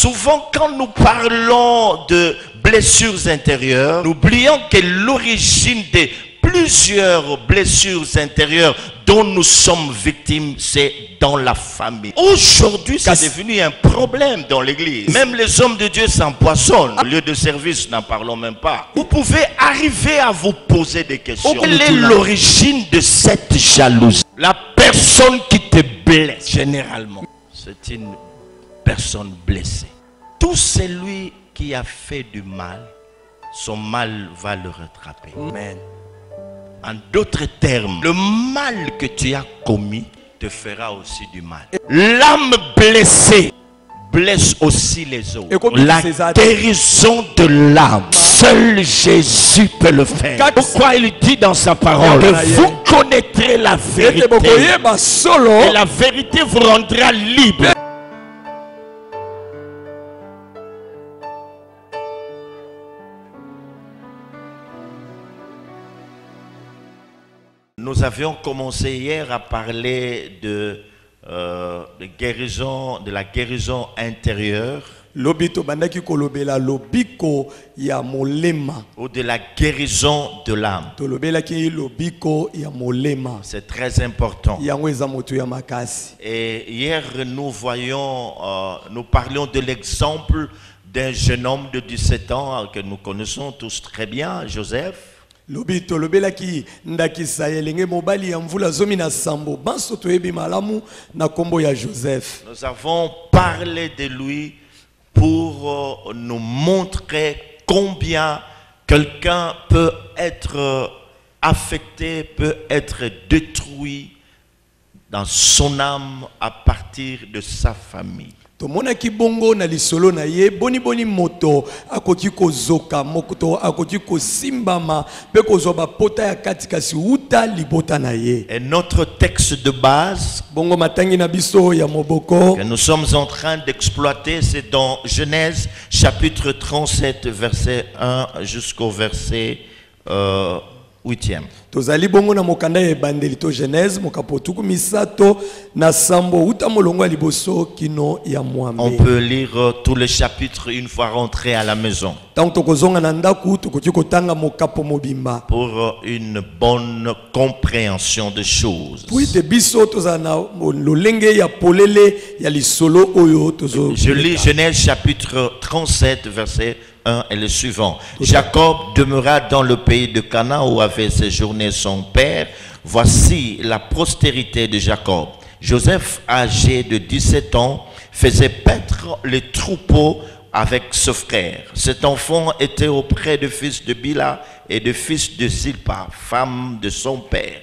Souvent, quand nous parlons de blessures intérieures, nous oublions que l'origine des plusieurs blessures intérieures dont nous sommes victimes, c'est dans la famille. Aujourd'hui, c'est devenu un problème dans l'église. Même les hommes de Dieu s'empoisonnent. Au lieu de service, n'en parlons même pas. Vous pouvez arriver à vous poser des questions. Quelle est l'origine de cette jalousie? La personne qui te blesse, généralement, c'est une personne blessée. Tout celui qui a fait du mal, son mal va le rattraper. Amen. En d'autres termes, le mal que tu as commis te fera aussi du mal. L'âme blessée blesse aussi les autres. La guérison de l'âme, seul Jésus peut le faire. Pourquoi il dit dans sa parole que vous connaîtrez la vérité et la vérité vous rendra libre. Nous avions commencé hier à parler de guérison, de la guérison intérieure. Ou de la guérison de l'âme. C'est très important. Et hier nous parlions de l'exemple d'un jeune homme de 17 ans que nous connaissons tous très bien, Joseph. Nous avons parlé de lui pour nous montrer combien quelqu'un peut être affecté, peut être détruit dans son âme à partir de sa famille. Tomonaki bongo na lisolo na ye boni moto akoki kozoka mokoto akoki kosimbama pe kozoba pota ya katikasi uta libota na ye. Et notre texte de base bongo matangi na biso ya moboko que nous sommes en train d'exploiter, c'est dans Genèse chapitre 37 verset 1 jusqu'au verset 8e. Tozali bongo na mokanda ya ebandeli to Genèse mokapotuku misato na sambo uta molongo liboso kino ya mwambe. On peut lire tous les chapitres une fois rentré à la maison. Tant tokozonga na ndaku tokoki kotanga mokapo mobimba. Pour une bonne compréhension des choses. Puite biso tozana lolenge ya polele ya lisolo oyo tozo. Je lis Genèse chapitre 37 verset 1 et le suivant. Jacob demeura dans le pays de Canaan où avait séjourné son père. Voici la postérité de Jacob. Joseph, âgé de 17 ans, faisait paître les troupeaux avec ce frère. Cet enfant était auprès des fils de Bila et des fils de Zilpa, femme de son père.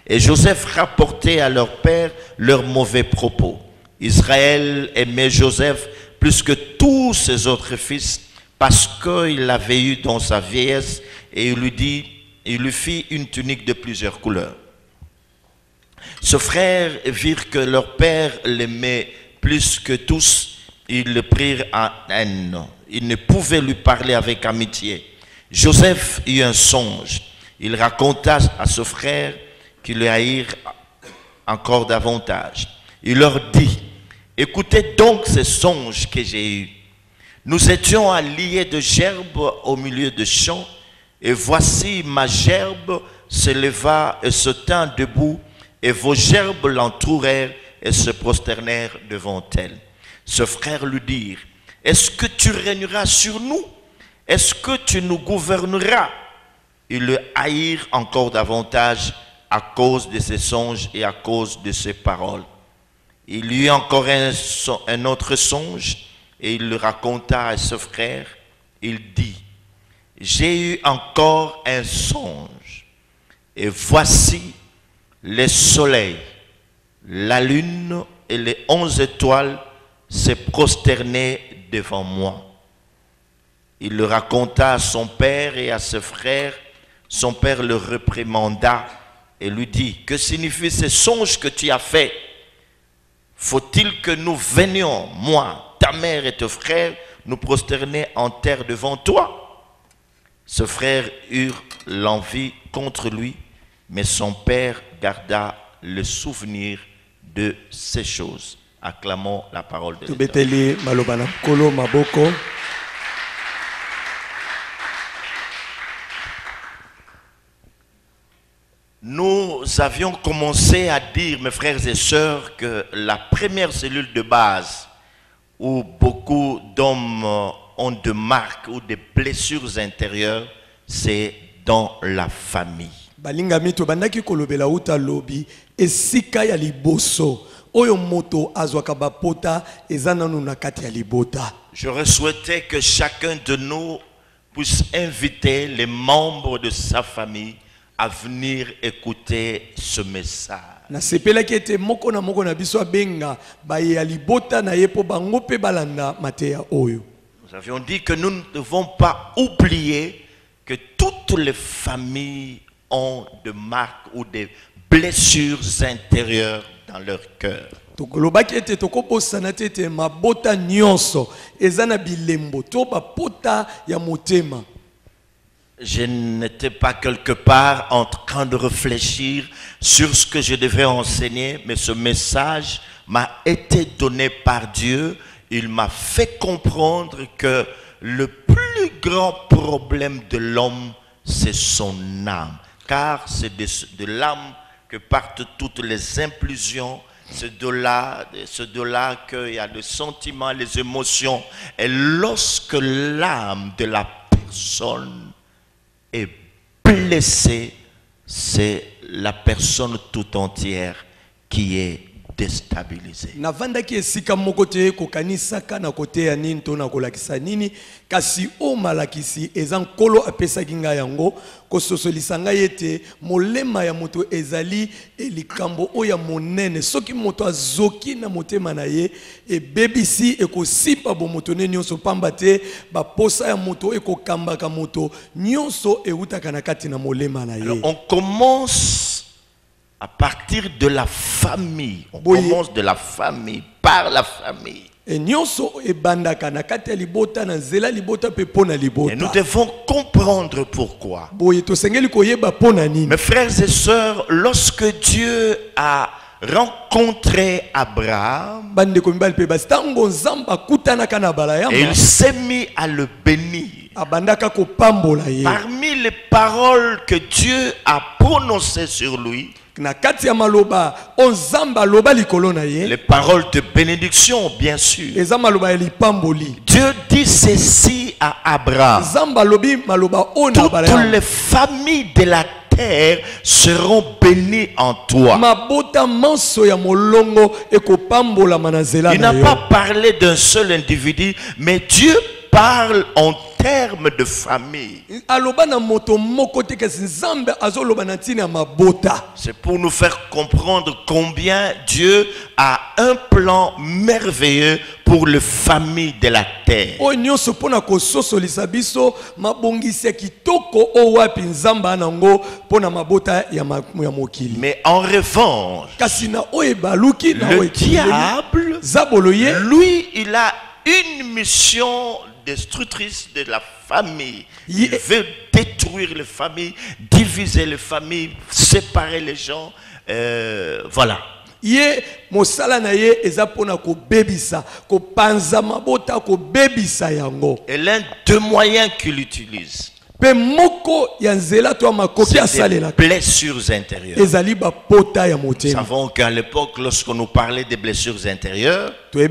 Et Joseph rapportait à leur père leurs mauvais propos. Israël aimait Joseph plus que tous ses autres fils, parce qu'il l'avait eu dans sa vieillesse, et il lui fit une tunique de plusieurs couleurs. Ce frère virent que leur père l'aimait plus que tous, ils le prirent en haine. Ils ne pouvaient lui parler avec amitié. Joseph eut un songe. Il raconta à ce frère qui le haïrent encore davantage. Il leur dit, écoutez donc ces songes que j'ai eus. Nous étions alliés de gerbes au milieu de champs, et voici ma gerbe se leva et se tint debout, et vos gerbes l'entourèrent et se prosternèrent devant elle. Ce frère lui dit, est-ce que tu régneras sur nous? Est-ce que tu nous gouverneras? Ils le haïrent encore davantage à cause de ses songes et à cause de ses paroles. Il y eut encore un autre songe, et il le raconta à ce frère. Il dit, j'ai eu encore un songe, et voici les soleils, la lune et les 11 étoiles se prosternaient devant moi. Il le raconta à son père et à ses frères. Son père le réprimanda et lui dit, que signifient ces songes que tu as faits? Faut-il que nous venions, moi, ta mère et tes frères, nous prosterner en terre devant toi? Ce frère eut l'envie contre lui, mais son père garda le souvenir de ces choses. Acclamons la parole de Dieu. Tubeteli malobana kolo maboko. Nous avions commencé à dire, mes frères et sœurs, que la première cellule de base où beaucoup d'hommes ont de marques ou des blessures intérieures, c'est dans la famille. Balingami to bandaki kolobela uta lobi esika ya liboso oyo moto azwaka bapota ezana na kati ya libota. J'aurais souhaité que chacun de nous puisse inviter les membres de sa famille à venir écouter ce message. Na sepela kete moko na biso benga ba ya libota na yepo bango pe balanda mateya oyo. Nous avions dit que nous ne devons pas oublier que toutes les familles ont des marques ou des blessures intérieures dans leur cœur. Tokolobaki ete tokoposana tete mabota nyonso ezana bilembo to bapota ya motema. Je n'étais pas quelque part en train de réfléchir sur ce que je devais enseigner, mais ce message m'a été donné par Dieu. Il m'a fait comprendre que le plus grand problème de l'homme, c'est son âme. Car c'est de l'âme que partent toutes les impulsions. C'est de là qu'il y a les sentiments, les émotions. Et lorsque l'âme de la personne est blessée, c'est la personne tout entière qui est déstabilisée. Navandaki esika moko te kokanisaka na kote ya nini to na kolakisa nini kasi o malakisi ezan kolo apesaki ngai yango kososolisa ngai ete molema ya moto ezali elikambo oya monene soki moto azoki na motema na ye ebebisi ekosipa bo moto ne nyonso pamba te baposa ya moto ekokambaka moto nyonso eutaka na kati na molema na ye. Alors on commence à partir de la famille. On commence de la famille, par la famille. Et nous devons comprendre pourquoi. Mes frères et sœurs, lorsque Dieu a rencontré Abraham, et il s'est mis à le bénir. Parmi les paroles que Dieu a prononcées sur lui, les paroles de bénédiction, bien sûr. Dieu dit ceci à Abraham: toutes les familles de la terre seront bénies en toi. Il n'a pas parlé d'un seul individu, mais Dieu parle en termes de famille. C'est pour nous faire comprendre combien Dieu a un plan merveilleux pour les familles de la terre. Mais en revanche, le diable, lui, il a une mission destructrice de la famille. Il veut détruire les familles, diviser les familles, séparer les gens. Voilà. Et l'un des moyens qu'il utilise, c'est des blessures intérieures. Nous savons qu'à l'époque, lorsque nous parlait des blessures intérieures, on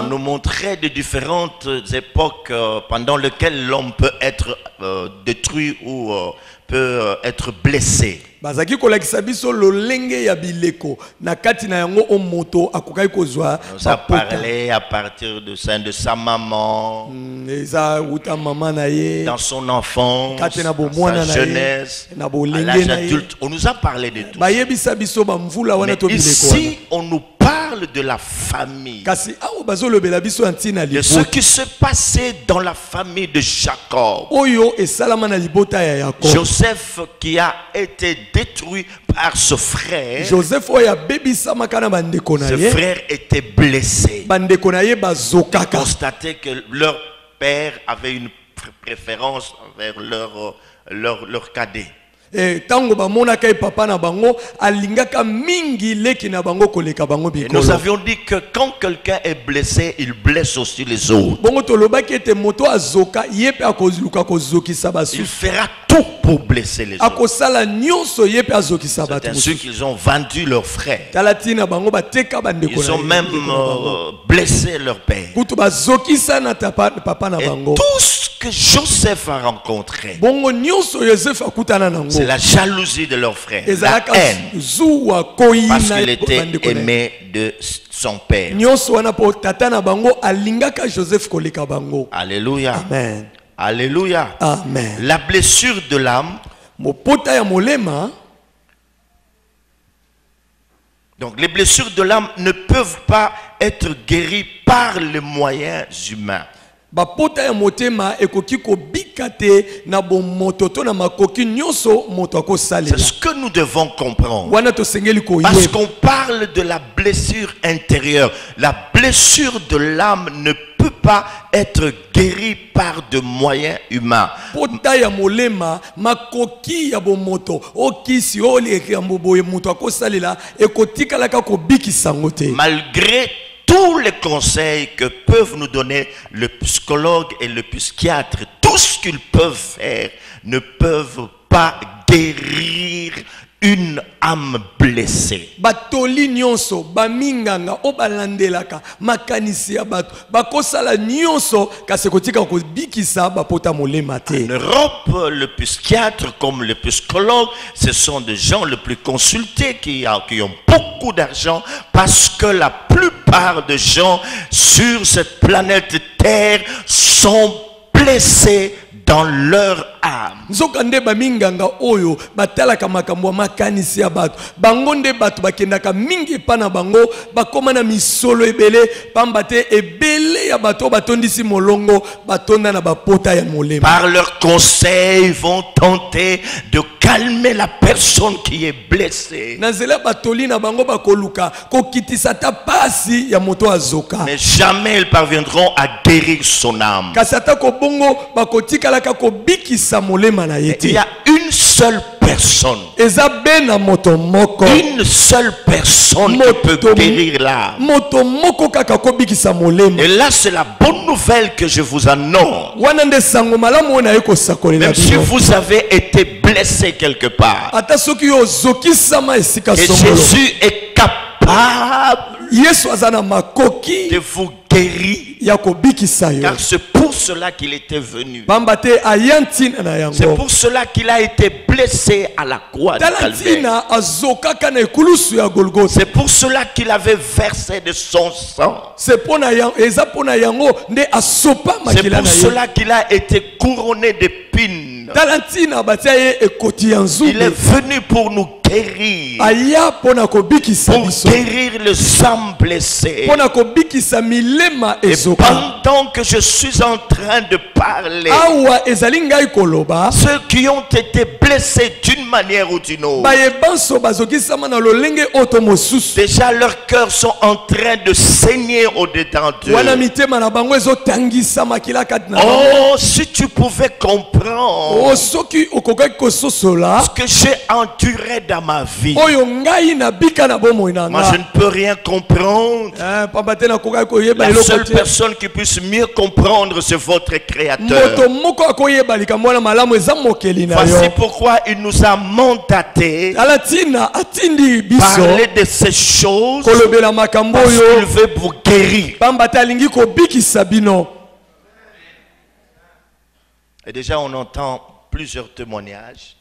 nous montrait de différentes époques pendant lesquelles l'homme peut être détruit ou peut être blessé. Nous a parlé à partir de sa maman, dans son enfance, dans sa jeunesse, à l'âge adulte. On nous a parlé de tout ça. Mais ici, on nous parle de la famille, de ce qui s'est passé dans la famille de Jacob. Joseph qui a été détruit par ce frère. Ce frère était blessé. Constaté que leur père avait une préférence envers leur cadet. tango bamona kai papa na bango alingaka mingi leki na bango koleka bango Et bikolo. nous avions dit que quand quelqu'un est blessé, il blesse aussi les autres. Bongo tolobaki ete moto azoka yepe akozuluka kozokisa Il basu. fera tout pour blesser les autres. Akosala nyonso yepe azokisa C'est batu. ainsi qu'ils ont vendu leurs frères. Talatina bango bateka bandeko Ils ont même blessé leur père. kutu bazokisa na papa na Et bango. tout ce que Joseph a rencontré, Bongo nyonso Joseph akutana nango. c'est la jalousie de leur frère, la Ezalaka haine, zuwa koyi parce na qu'il était bandeko na ye. aimé de son père. Nyonso wana po tata na bango alingaka Joseph koleka bango. Alléluia. Amen. Alléluia. Amen. La blessure de l'âme, Mopota ya molema, donc les blessures de l'âme ne peuvent pas être guéries par les moyens humains. bapota ya motema ekoki kobika te na bomoto to na makoki nyonso moto C'est akosalela. ce que nous devons comprendre. Wana tosengeli Parce koyeba. qu'on parle de la blessure intérieure. La blessure de l'âme ne peut pas être guérie par de moyens humains. Pota ya molema makoki ya bomoto okisi oleki ya mboboye moto akosalela ekotikalaka kobikisa ngo te. Malgré tous les conseils que peuvent nous donner le psychologue et le psychiatre, tout ce qu'ils peuvent faire ne peuvent pas guérir une âme blessée. Batoli nyonso baminganga o balandelaka makanisi ya bato bakosala nyonso kasi kotika kobikisa bapota molema te. En Europe, le psychiatre comme le psychologue, ce sont des gens les plus consultés qui ont beaucoup d'argent parce que la plupart des gens sur cette planète Terre sont blessés dans leur âme. Nzoka nde baminganga oyo batalaka makambo ya makanisi ya bato bango nde bato bakendaka mingi epa na bango bakoma na misolo ebele pamba te ebele ya bato batondisi molongo batonda na bapota ya molema. Par leurs conseils, ils vont tenter de calmer la personne qui est blessée. Na nzela batoli na bango bakoluka kokitisa ta pasi ya moto azoka. Mais jamais ils parviendront à guérir son âme. Kasi ata kobongo bakotikalaka kobikisa molema na ye Il y te. a une seule personne. Eza be na moto moko. Une seule personne qui peut guérir l'âme. Moto moko kaka kobikisa molema. Et là, c'est la bonne nouvelle que je vous annonce. Wana nde sango malamu na ekosakolela Même si bino. vous avez été blessé quelque part, Ata soki yo zokisama esika et songolo. Jésus est capable Yesu azana makoki de vous guérir, ya kobikisa yo. car c'est pour cela qu'il était venu. Pamba te ayantina na C'est yango. pour cela qu'il a été blessé à la croix de Calvaire. Talantina azokaka na ekulusu ya Golgotha. C'est pour cela qu'il avait versé de son sang. C'est pona yango eza pona yango nde asopa C'est makila pour na ye. cela qu'il a été couronné d'épines. Talantina batia ye ekoti ya Il est nzube. venu pour nous guérir, Aya pona kobikisa pour biso. guérir les âmes blessées. Pona kobikisa milema Et ezoka. pendant que je suis en train de parler, Awa ezali ngai koloba. ceux qui ont été blessés d'une manière ou d'une autre, Bayebanso bazokisama na lolenge oto mosusu. déjà leurs cœurs sont en train de saigner au-dedans Wana d'eux. mitema na bango ezotangisa makila kati na bango. Oh, si tu pouvais comprendre Oh soki okokaki kososola ce que j'ai enduré dans ma vie, oyo ngai na bika na bomoi na moi je nga. ne peux rien comprendre. Pamba te nakokaki koyeba La eloko seule te. personne qui puisse mieux comprendre, c'est votre Créateur. Moto moko akoyeba likambo wana malamu eza mokeli na Voici yo. pourquoi il nous a mandaté Ala tina atindi biso parler de ces choses kolobela makambo parce qu'il oyo veut vous guérir. pamba te alingi kobikisa bino. Et déjà, on entend plusieurs témoignages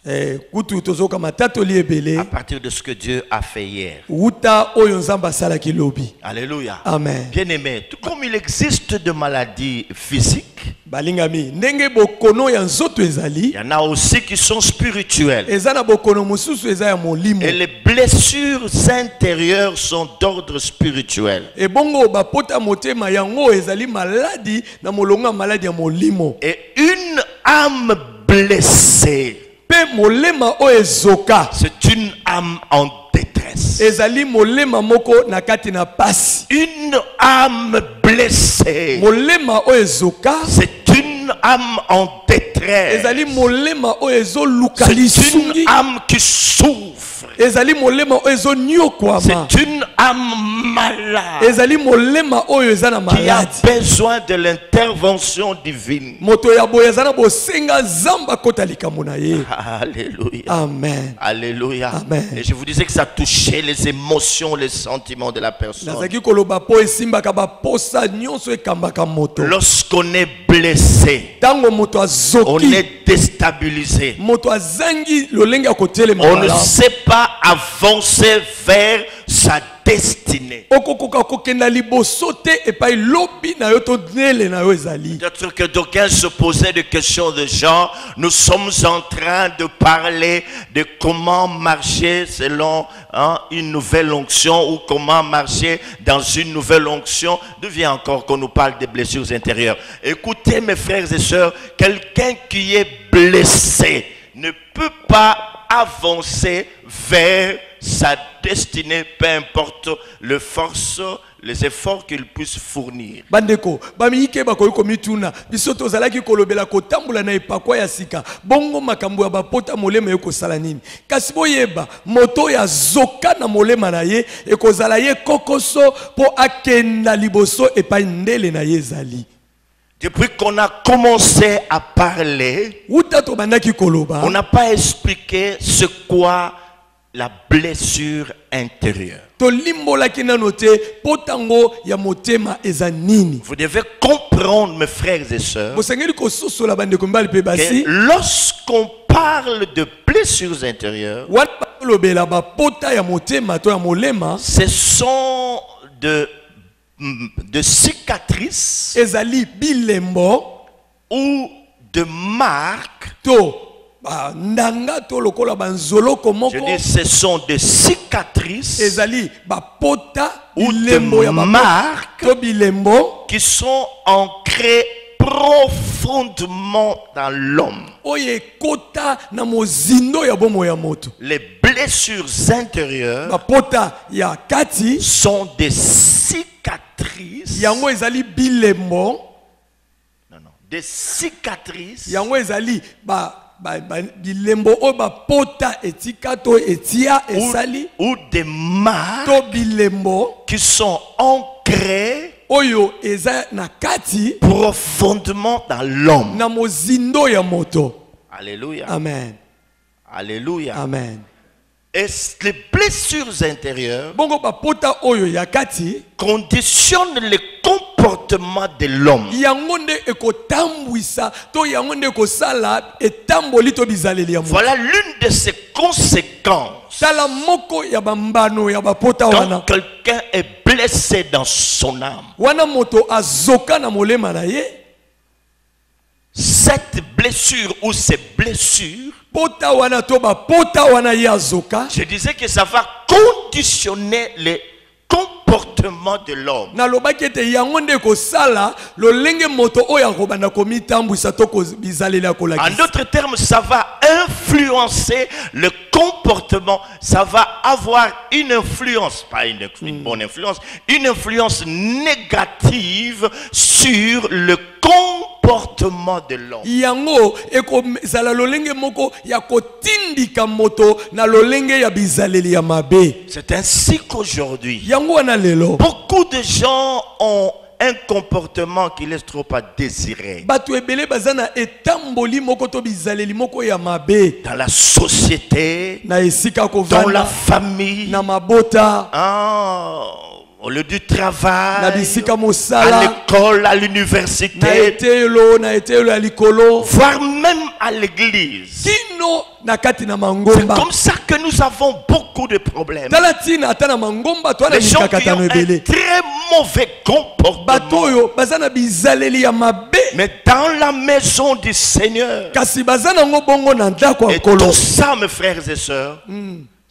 Kutu tozoka matatoli ebele à partir de ce que Dieu a fait hier. uta oyo nzambe asalaki lobi. Alléluia. Amen. Bien-aimés, tout comme il existe de maladies physiques, Balingami ndenge bokono ya nzoto il ezali y en a aussi qui sont spirituelles. eza na bokono mosusu eza ya molimo. Et les blessures intérieures sont d'ordre spirituel. Ebongo bapota motema yango ezali maladi na molongo ya maladi ya molimo. Et une âme blessée, Pe molema o ezoka c'est une âme en détresse. ezali molema moko na kati na pasi. Une âme blessée, Molema o ezoka c'est une âme en détresse. détresse. ezali molema oyo ezoluka C'est une lisungi, âme qui souffre. ezali molema oyo ezoniokwama, C'est une âme malade ezali molema oyo eza na qui a maladi. besoin de l'intervention divine. Moto ya boye aza na bosenga zamba kota likambo na ye. Alléluia. Amen. Alléluia. Amen. Et je vous disais que ça touchait les émotions, les sentiments de la personne. Nazaki koloba po esimbaka baposa nyonso ekambaka moto. Lorsqu'on est blessé, Tango moto on azoki, est déstabilisé. moto azangi lolenge ya kotelema On ne malamu. sait pas avancer vers sa destinée. Okokoka kokenda liboso te epai lobi na yo to nele na yo ezali. Peut-être que d'aucuns se posaient des questions de genre, nous sommes en train de parler de comment marcher selon une nouvelle onction ou comment marcher dans une nouvelle onction. D'où vient encore qu'on nous parle des blessures intérieures? Écoutez mes frères et sœurs, quelqu'un qui est blessé ne peut pas avancer vers sa destinée, peu importe les efforts qu'il puisse fournir. Bandeko, bamiyike bakoyi komituna, biso tozalaki kolobela kotambola na epakwa ya sika, bongo makambo ya bapota molema yo kosala nini. Kasi boyeba, moto ya zoka na molema na ye, ekozala ye kokoso po akenda liboso epai ndele na ye ezali. Depuis qu'on a commencé à parler, Uta to bandaki koloba, on n'a pas expliqué ce qu'est la blessure intérieure. to limbolaki nano te, potango ya motema eza nini. Vous devez comprendre, mes frères et sœurs, Bosengeli kososola bandeko mbali pe basi, que lorsqu'on parle de blessures intérieures, wana kolobela bapota ya motema to ya molema, ce sont de cicatrices ezali bilembo ou de marques. to ndanga to lokola banzolo Je komoko, dis, ce sont des cicatrices ezali bapota ou bilembo ya de bapota marques to bilembo qui sont ancrées profondément dans l'homme. oyo ekota na mozindo ya bomo ya moto. Les blessures intérieures Bapota ya kati sont des cicatrices. yango ezali bilembo, Non, non. Des cicatrices yango ezali bilembo oyo bapota etika to etia esali ou des marques to bilembo qui sont ancrées oyo eza na kati profondément dans l'homme. na mozindo ya moto. Alléluia. Amen. Alléluia. Amen. Et les blessures intérieures Bongo bapota oyo ya kati conditionnent le comportement de l'homme. yango nde ekotambwisa to yango nde ekosala etamboli to bizaleli ya moto. Voilà l'une de ses conséquences. Tala moko ya bambano ya bapota Quand wana. quelqu'un est blessé dans son âme, Wana moto azoka na molema na ye, cette blessure ou ces blessures, pota wana to bapota wana ye azoka, je disais que ça va conditionner le comportement de l'homme. nalobaki ete yango nde ekosala lolenge moto oyo akobanda komitambwisa to bizaleli ya En kolakisa. d'autres termes, ça va influencer le comportement, ça va avoir une influence, pas une bonne influence, une influence négative sur le comportement de l'homme. Yango ekozala lolenge moko ya kotindika moto na lolenge ya bizaleli ya mabe. C'est ainsi qu'aujourd'hui, Yango wana lelo beaucoup de gens ont un comportement qui laisse trop à désirer. bato ebele baza na etamboli moko to bizaleli moko ya mabe Dans la société, na esika dans kovanda, la famille, na mabota, au lieu du travail, na bisika à mosala, l'école, à na l'université, etelo ya likolo, voire même à l'église. kino na kati na C'est mangomba. comme ça que nous avons beaucoup de problèmes. Tala tina ata na mangomba to na Les gens qui ont mikakatano un ebele. très mauvais comportement. Bato oyo baza na bizaleli ya mabe, Mais dans la maison du Seigneur, kasi baza nango bongo na ndako ya et nkolo. tout ça, mes frères et sœurs,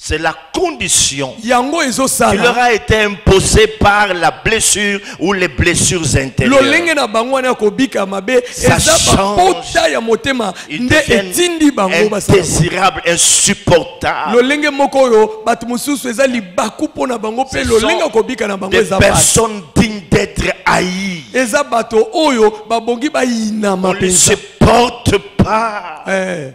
c'est la condition Yango qui leur ezosala a été imposée par la blessure ou les blessures intérieures. lolenge na bango wana ya kobika ya mabe Ça eza change. bapota ya motema Ils nde etindi deviennent bango basala. indésirables, insupportables. Lolenge moko oyo bato mosusu eza libaku mpo na bango mpe Ce lolenge ya sont kobika na bango des eza basi. personnes dignes d'être haïes. Eza bato oyo babongi bayinama On ne mpenza. supporte pas. Eh.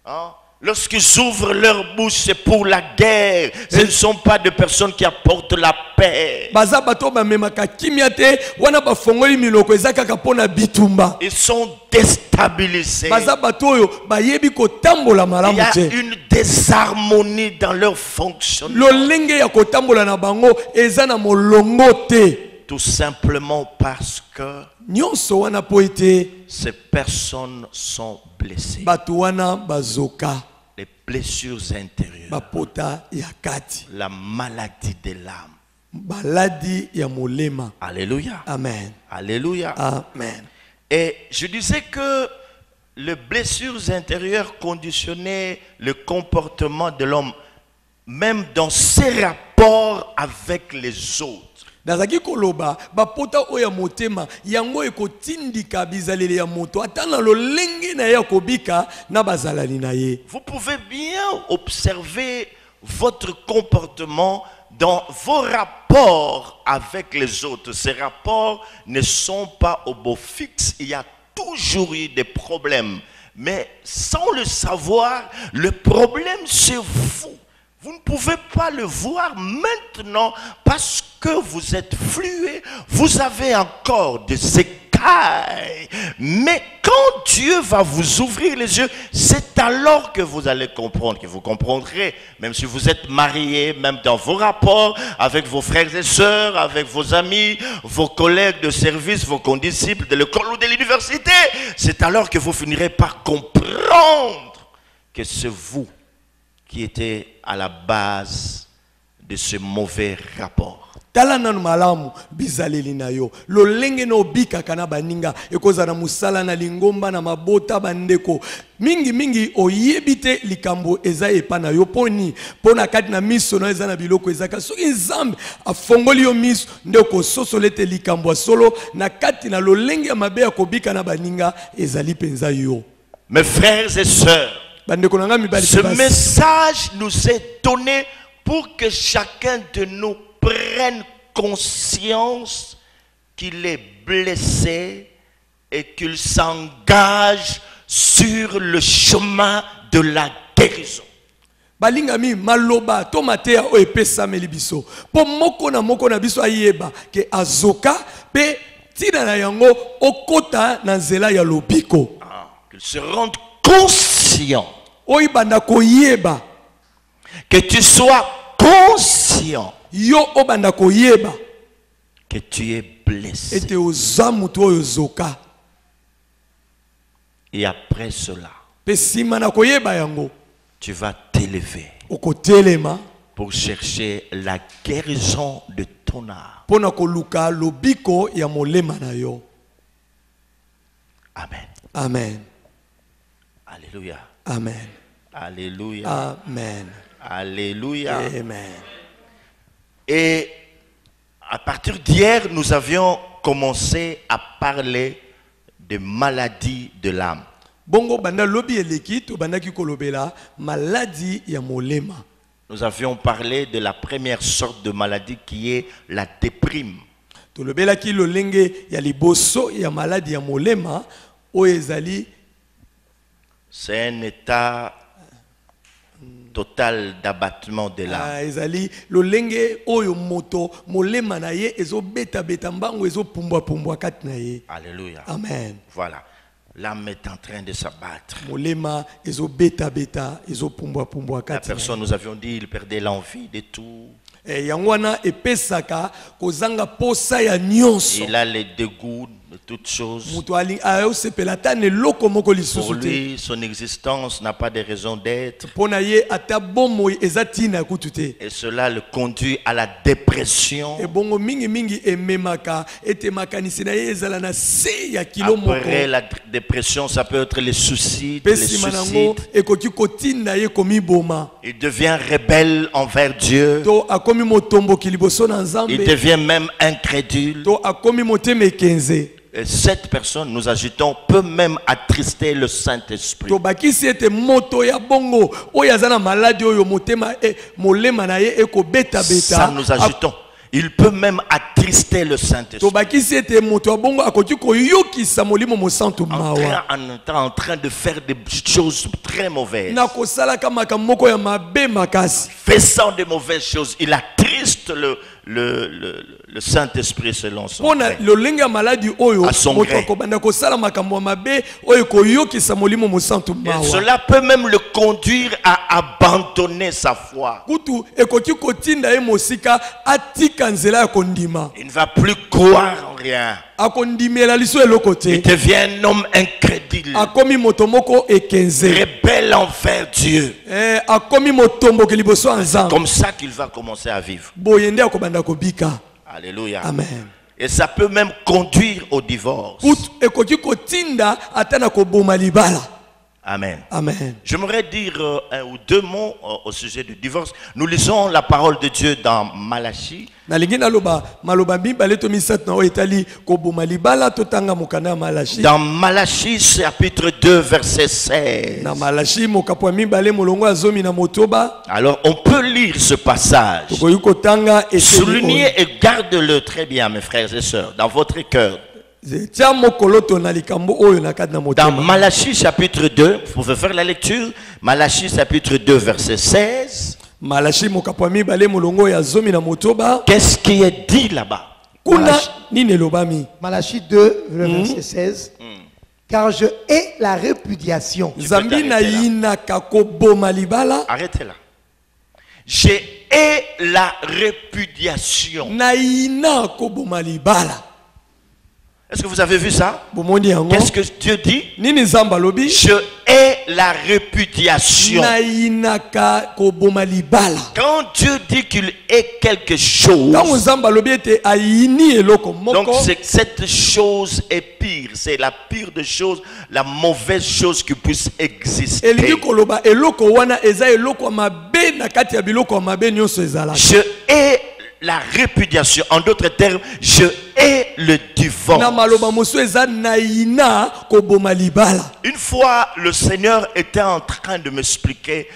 Hein? Lorsqu'ils ouvrent leur bouche, c'est pour la guerre. Ce ne sont pas des personnes qui apportent la paix. Baza bato ba memaka kimia te wana ba fongoli miloko ezaka kapona bitumba. Ils sont déstabilisés. Baza bato oyo ba yebi ko tambola Il malamu y a te. une désharmonie dans leur fonctionnement. Lolenge ya ko tambola na bango eza na molongo te. Tout simplement parce que Nyonso wana po ete ces personnes sont blessées. bato wana bazoka Les blessures intérieures. bapota ya kati. La maladie de l'âme. Baladi ya molema. Alléluia. Amen. Alléluia. Amen. Et je disais que les blessures intérieures conditionnaient le comportement de l'homme, même dans ses rapports avec les autres. Nazaki koloba bapota oya motema yango ekotindika bizaleli ya moto ata na lolenge na ya kobika na bazalali na ye. Vous pouvez bien observer votre comportement dans vos rapports avec les autres. Ces rapports ne sont pas au beau fixe. Il y a toujours eu des problèmes. Mais sans le savoir, le problème c'est vous. Vous ne pouvez pas le voir maintenant parce que vous êtes flué. Vous avez encore des écailles. Mais quand Dieu va vous ouvrir les yeux, c'est alors que vous allez comprendre, que vous comprendrez. Même si vous êtes marié, même dans vos rapports avec vos frères et sœurs, avec vos amis, vos collègues de service, vos condisciples de l'école ou de l'université. C'est alors que vous finirez par comprendre que c'est vous qui était à la base de ce mauvais rapport. Tala nanu malamu bizaleli na yo lolenge no bika kana baninga ekoza na musala na lingomba na mabota bandeko mingi oyebite likambo eza epa na yo poni pona kati na miso na eza na biloko ezaka soki nzambe afongoli yo miso ndeko sosolete likambo solo na kati na lolenge ya mabe ya kobika na baninga ezali penza yo. Mes frères et sœurs, ce message nous est donné pour que chacun de nous prenne conscience qu'il est blessé et qu'il s'engage sur le chemin de la guérison. Balingami maloba tomatea o epesa melibiso po moko na biso ayeba ke azoka pe tina na yango okota na nzela ya lobiko. Qu'il se rende conscient. Oyibanda koyeba. Que tu sois conscient. Yo obanda koyeba. Que tu es blessé. Ete ozamu to yozoka. Et après cela, pe sima na koyeba yango, tu vas t'élever okotelema pour chercher la guérison de ton âme. Pona koluka lobiko ya molema na yo. Amen. Amen. Alléluia. Amen. Alléluia. Amen. Alléluia. Amen. Et à partir d'hier, nous avions commencé à parler de maladies de l'âme. Bongo banda lobi eleki to banda ki kolobela maladie ya molema. Nous avions parlé de la première sorte de maladie qui est la déprime. To lobela ki lolenge ya liboso ya maladie ya molema o ezali. C'est un état total d'abattement de l'âme. Ezali lolenge oyo moto molema na ye ezo beta mbango ezo pumbwa kati na ye. Alléluia. Amen. Voilà. L'âme est en train de s'abattre. Molema ezo beta ezo pumbwa kati. La personne, nous avions dit, il perdait l'envie de tout. Yangwana epesaka kozanga posa ya nyonso. Il a les dégoûts de toutes choses. Pour lui, son existence n'a pas de raison d'être. Et cela le conduit à la dépression. Après la dépression, ça peut être les suicides, les suicides. Il devient rebelle envers Dieu. Il devient même incrédule. Et cette personne, nous agitons, peut même attrister le Saint-Esprit. Ça, nous agitons. Il peut même attrister le Saint-Esprit. tobakisi ete moto abongo akoki koyokisa molimo mosantu mawa En train de faire des choses très mauvaises. na kosalaka makambo moko ya mabe makasi Faisant de mauvaises choses, il attriste le Saint-Esprit selon son mpona gré. lolenge ya maladi oyo À son moto gré. akobanda kosala makambo ya mabe oyo koyokisa molimo mosantu Et mawa cela peut même le conduire à abandonner sa foi. kutu ekoki kotinda ye mosika atika nzela ya kondima Il ne va plus croire en rien. akondimela liso eloko Il te devient un homme incrédule, akomi moto moko ekenze rebelle envers Dieu. akomi motomboki liboso ya nzambe Comme ça qu'il va commencer à vivre. boye nde akobanda kobika Alléluia. amen Et ça peut même conduire au divorce. kutu ekoki kotinda ata na koboma libala Amen. amen J'aimerais dire un ou deux mots au sujet du divorce. Nous lisons la parole de Dieu dans Malachie. nalingi naloba maloba mibale to misato na oyo etali koboma libala totanga mokanda ya malashi Dans Malachie chapitre 2 verset 16. na malashi mokapo ya mibale molongo ya zomi na motoba Alors on peut lire ce passage. tokoki kotanga eseni Soulignez et gardez-le très bien mes frères et sœurs dans votre cœur. tia mokoloto na likambo oyo na kati na Dans motema Malachie chapitre 2, vous pouvez faire la lecture. Malachie chapitre 2 verset 16. malashi mokapo ya mibale molongo ya zomi na motoba Qu'est-ce qui est dit là-bas? kuna nini elobami Malachie 2, verset 16. Car je hais la répudiation. nzambi t'arrêter là. nayinaka koboma libala Arrêtez là. J'ai hais la répudiation. nayina koboma libala Est-ce que vous avez vu ça? bomoni yango Qu'est-ce que Dieu dit? nini nzambe alobi Je hais la répudiation. nayinaka koboma libala Quand Dieu dit qu'il hait quelque chose, ntango nzambe alobi ete ayini eloko donc moko c'est que cette chose est pire. C'est la pire des choses, la mauvaise chose qui puisse exister. elingi koloba eloko wana eza eloko ya mabe na kati ya biloko ya mabe nyonso ezalaka Je hais la répudiation. En d'autres termes, je hais le divorce. na maloba mosusu eza nayina koboma libala Une fois, le Seigneur était en train de m'expliquer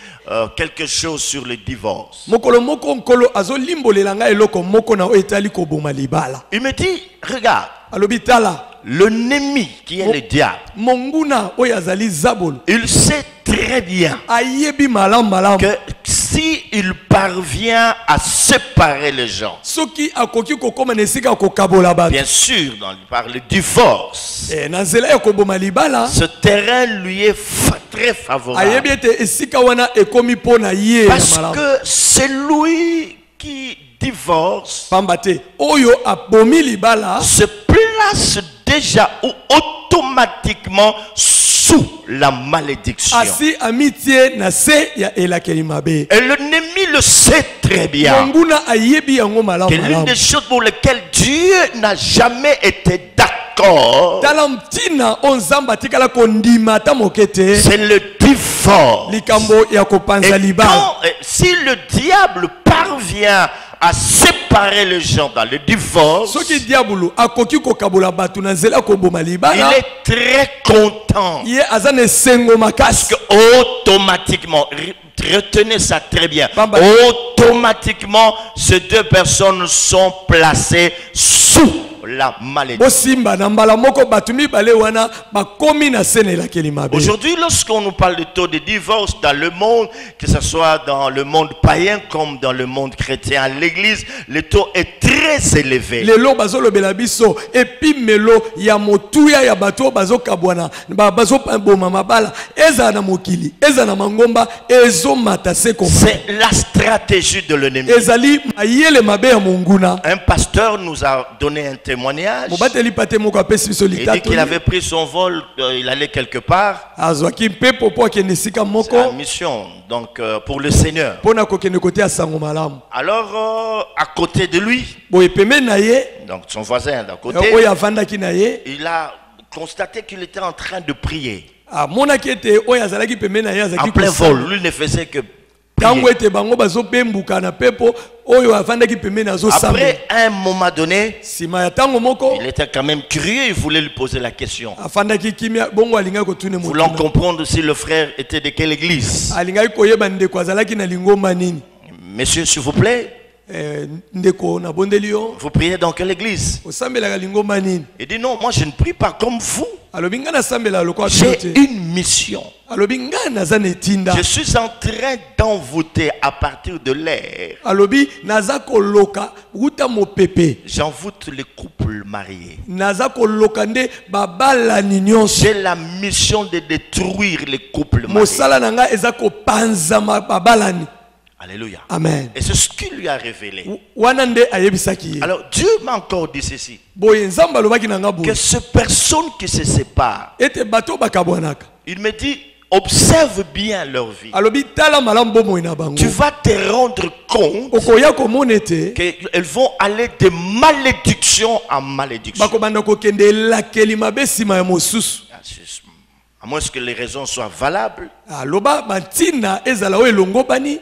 quelque chose sur le divorce. mokolo moko nkolo azolimbolela ngai eloko moko na oyo etali koboma libala Il me dit, regarde, alobi tala l'ennemi qui est le diable, monguna oyo azali zabolo il sait très bien ayebi malamu malamu que si il parvient à séparer les gens, soki akoki kokóma na esika ya kokabola bato bien sûr, par le divorce, na nzela ya koboma libala ce terrain lui est très favorable. ayebi ete esika wana ekomi mpo na ye ya Parce malamu que c'est lui qui divorce, pamba te oyo abomi libala se place déjà ou automatiquement sous la malédiction. asi amitie na se ya elakeli mabe Et l'ennemi le sait très bien monguna ayebi yango malamu que l'une malamu des choses pour lesquelles Dieu n'a jamais été d'accord, tala mtina oyo nzambe atikala kondima ata moke te c'est le divorce. likambo ya kopanza Et libala si le diable parvient à séparer les gens dans le divorce, soki diabulu akoki kokabola bato na nzela ya koboma il libala est très content. ye aza na esengo makasi Que automatiquement, retenez ça très bien, Bamba. automatiquement, ces deux personnes sont placées sous la malédiction. bosimba na mbala moko bato mibale wana bakomi na se na elakeli mabe Aujourd'hui, lorsqu'on nous parle de taux de divorce dans le monde, que ce soit dans le monde païen comme dans le monde chrétien, à l'église, le taux est très élevé. lelo bazolobela biso epimelo ya motuya ya bato oyo bazokabwana bazoboma mabala ezala na mokili ezala na mangomba ezomata se koma C'est la stratégie de l'ennemi. ezali mayele mabe ya monguna Un pasteur nous a donné un témoignage. mobateli pate moko apesi biso Il dit qu'il litatoli avait pris son vol, il allait quelque part. azwaki mpepo mpo akende esika C'est la moko mission, donc pour le Seigneur. mpo na kokende koteya sango malamu Alors, à côté de lui, boye pembeni na ye donc son voisin d'à côté, oyo avandaki na ye il a constaté qu'il était en train de prier. amonaki ete oyo azalaki pembeni na ye En azalaki plein kosala. vol, lui ne faisait que ntango prier. ete bango bazobembuka na mpepo oyo avandaki pembeni azosamba Après, à un moment donné, nsima ya ntango moko il était quand même curieux, il voulait lui poser la question. afandaki kimia bongo alingaki kotune Voulant motu comprendre si le frère était de quelle église. alingaki koyeba ndeko azalaki na lingomba nini Monsieur, s'il vous plaît, ndeko na bondeli yo Vous priez dans quelle église? osambelaka lingomba nini Il dit non, moi je ne prie pas comme vous. alobi ngai nasambela lokwa J'ai te une mission. alobi ngai naza na etinda Je suis en train d'envoûter à partir de l'air. alobi naza koloka wuta mopepe J'envoûte les couples mariés. naza koloka nde babalani nyonso J'ai la mission de détruire les couples mariés. mosala na ngai eza kopanzama babalani. Alléluia. Amen. Et c'est ce qu'il lui a révélé. Wana nde ayebisaki ye. Alors Dieu m'a encore dit ceci. Boye nzambe alobaki na nga Que boye ces personnes qui se séparent, ete bato bakabwanaka il me dit, observe bien leur vie. alobi tala malamu bomoi na bango Tu vas te rendre compte okoya komona ete qu'elles vont aller de malédiction en malédiction. bakobanda kokende elakeli mabe nsima ya mosusu À moins que les raisons soient valables. aloba bantina ezala oyo elongo bani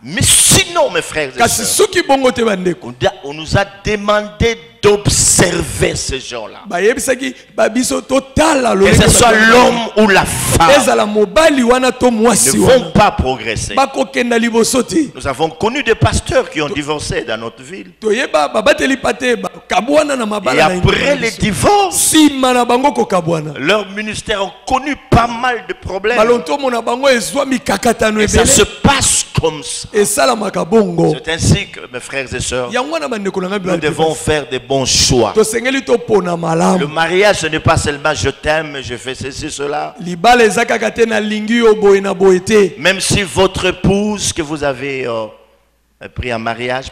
Mais sinon, mes frères et kasi sœurs, soki bongo te bandeko on nous a demandé d'observer ces gens-là. bayebisaki babiso totala Que lolenge ce soit bato l'homme ou la femme, ezala mobali wana to ne mwasi vont wana pas progresser. bakokenda liboso te Nous avons connu des pasteurs qui ont divorcé dans notre ville. toyeba babateli pa te bakabwana na Et mabala na après les divorces, nsima na bango kokabwana leurs ministères ont connu pas mal de problèmes. balontomo na bango ezwa mikakatano Et ça se ebele passe comme ça. esalamaka bongo C'est ainsi que, mes frères et sœurs, yango wana bandeko na ngai nous devons faire des bons choix. tosengeli topona Le malamu mariage, ce n'est pas seulement je t'aime, je fais ceci, cela. libala eza kaka te na lingi yo boye na boye te Même si votre épouse que vous avez pris en mariage,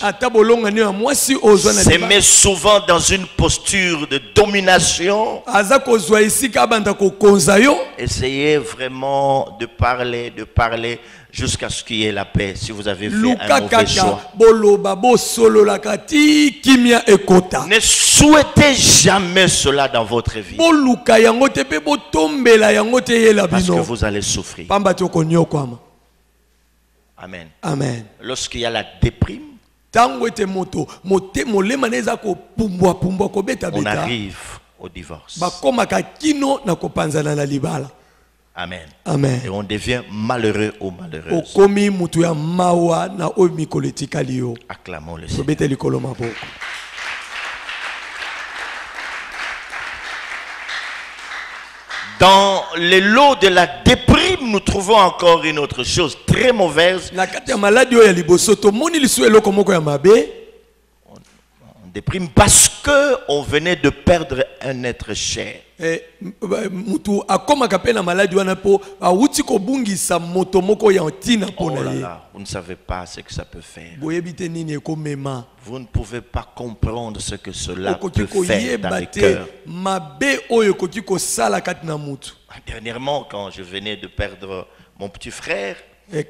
ata bolongani ya mwasi ozwa na se libala met souvent dans une posture de domination. aza kozwa esika abanda kokonza yo Essayez vraiment de parler jusqu'à ce qu'il y ait la paix. Si vous avez fait luka un mauvais choix. kaka boloba bosololaka ti kimia ekota Ne souhaitez jamais cela dans votre vie. boluka yango te mpe botombela yango te yela Parce que bino vous allez souffrir. pamba te okonyokwama. Amen. Amen. Lorsqu'il y a la déprime, ntango ete moto molema na eza kopumbwapumbwa on kobetabeta arrive au divorce. bakomaka kino na kopanzana na libala. Amen. Amen. Et on devient malheureux ou malheureuse. okomi mutu ya mawa na oyo mikolo etikali yo Acclamons le Seigneur. tobeta likolo maboko. Dans les lots de la déprime, nous trouvons encore une autre chose très mauvaise. na kati ya maladi oyo ya liboso tomoni lisu eloko moko ya mabe On déprime parce que on venait de perdre un être cher. mutu akomaka mpe na maladi wana mpo awuti kobungisa moto moko ya ntina mpo Oh na là ye là, vous ne savez pas ce que ça peut faire. boyebi te nini ekomema Vous ne pouvez pas comprendre ce que cela okoki peut faire dans koyeba le te cœur. mabe oyo ekoki kosala kati na mutu. Dernièrement, quand je venais de perdre mon petit frère,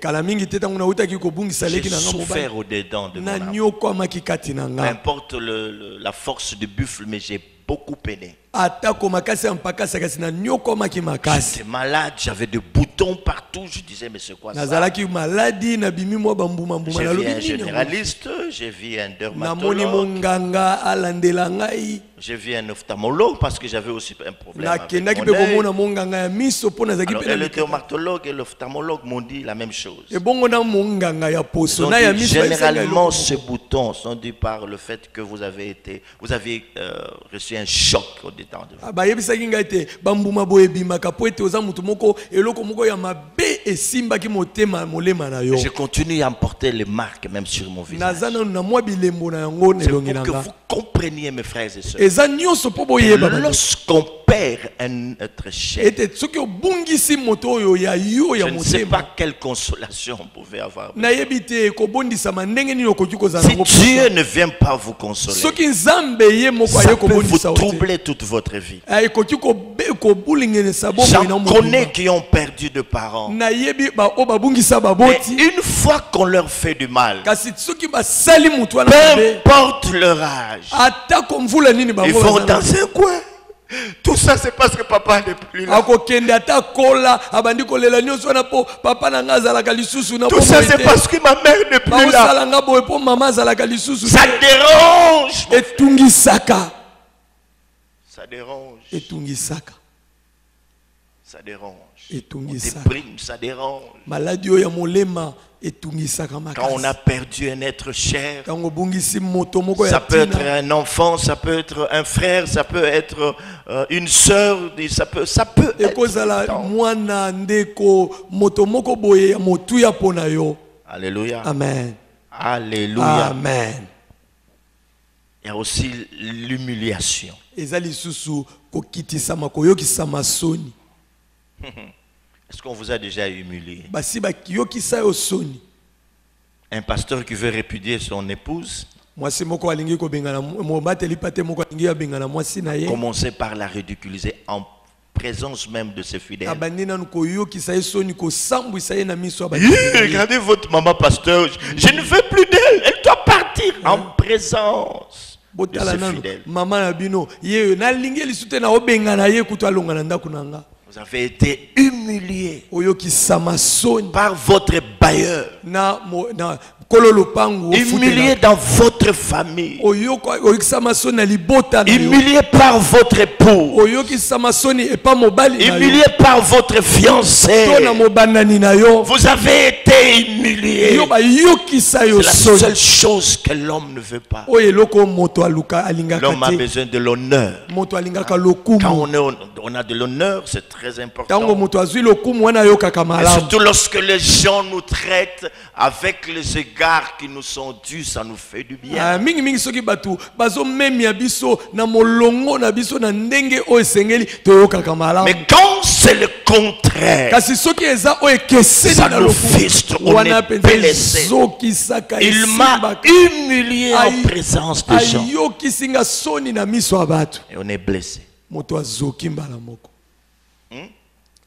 kala mingi te ntango nautaki kobungisa j'ai leki na nga mobali souffert au-dedans de mon na âme. nyokwamaki kati na Peu nga importe la force du buffle, mais j'ai beaucoup peiné. atako makasi ya mpakasi kasi na nyokwamaki makasi J'étais malade, j'avais des boutons partout. Je disais, mais c'est quoi ça? nazalaki maladi nabimi mwa bambumambuma J'ai vu nalobi un nini yango? généraliste, j'ai vu un namoni dermatologue, monganga alandela ngai j'ai vu un ophtalmologue parce que j'avais aussi un problème avec nakendaki mon mpe œil. komona monganga ya miso mpo nazalaki Alors, mpe et na le mikaka. dermatologue et l'ophtalmologue m'ont dit la même chose. ebongo na monganga ya Ils poso ont na ya dit, miso bayebisaki ngai généralement, eloko ces moko. boutons sont dus par le fait que vous avez reçu un choc au-dedans de vous. bayebisaki ngai te bambuma boye ebimaka mpo ete oza motu moko eloko moko ya mabe esimbaki motema molema na yo Je continue à me porter les marques même sur mon visage. naza nanu na mwa bilembo na yango na C'est pour elongi na que nga vous compreniez, mes frères et sœurs. eza nyonso mpo Et boyeba bandeko. lorsqu'on perd un être cher, ete soki obungisi moto oyo ya yo ya je ne sais motema pas quelle consolation on pouvait avoir. nayebi te kobondisama ndenge nini okoki kozala Si nango Dieu ne vient pas vous consoler, soki nzambe ye moko ça aye peut vous kobondisa yo te troubler toute votre vie. ekoki kobulingenisa bomoi na J'en mobimba. connais qui ont perdu de parents. nayebi oyo babungisa Mais baboti une fois qu'on leur fait du mal, kasi soki basali motu wana peu mabe importe leur âge, atako mvula nini ils bango vont baza na- dans un coin. Tout ça, c'est parce que papa n'est plus là. akokende ata kola abandi kolela nyonso wana mpo papa na nga azalaka lisusu na Tout ça, c'est parce que ma mère n'est plus là. baosala nga boye mpo mama azalaka lisusu Ça dérange. etungisaka Ça dérange. etungisaka ça dérange. Et On tungisa. déprime, ça dérange. Maladie oyo ya molema etungisaka Quand on a makasi. perdu un être cher, Tango bungisi moto moko ça ya peut être tina. un enfant, ça peut être un frère, ça peut être une sœur, ça peut être. Ekozala tant. mwana ndeko moto moko boye ya motuya pona yo. Alléluia. Amen. Alléluia. Amen. Il y a aussi l'humiliation. Eza lisusu kokitisama koyokisama soni. Est-ce qu'on vous a déjà humilié? Basi bakiyokisa yo soni. Un pasteur qui veut répudier son épouse, Mwasi moko alingi ko bengana mobateli pate moko alingi ya bengana mwasi na ye. commencer par la ridiculiser en présence même de ses fidèles. Abandi nanu koyokisa ye soni ko sambwisa ye na miso Hi, abandi. regardez votre maman pasteur, je ne veux plus d'elle, elle doit partir en présence de Botala ses nanu fidèles. mama na bino ye na lingi lisute na obengana ye kutu alonga na ndaku nanga. Vous avez été humilié Oyokisama soni par votre bailleur, na kolo lopangu humilié dans votre famille, oyokisama soni na libota na yo. humilié par votre époux, Oyokisama soni epa mobali na yo. humilié par votre fiancé. To na mobandani na yo. Vous avez été humilié. Yo ba yokisa yo C'est la soni. seule chose que l'homme ne veut pas. Oyo eloko moto aluka alingaka L'homme a te. besoin de l'honneur. Moto alingaka Quand lokumu. on a de l'honneur, c'est très Tango important. moto azwi lokumu wana yokaka Et malamu. surtout lorsque les gens nous traitent avec les égards qui nous sont dus, ça nous fait du bien. Mingi mingi soki batu bazo memia biso na molongo na biso na ndenge oyo esengeli toyokaka malamu. Mais quand c'est le contraire, Kasi soki eza oyo ekeseni ça na nous lokumu frustre, on wana est penza blessé. ezokisaka il m'a esimbaka. humilié en Aïe. présence des gens. Ayokisinga soni na miso ya bato. Et on est blessé. Moto azoki mbala moko.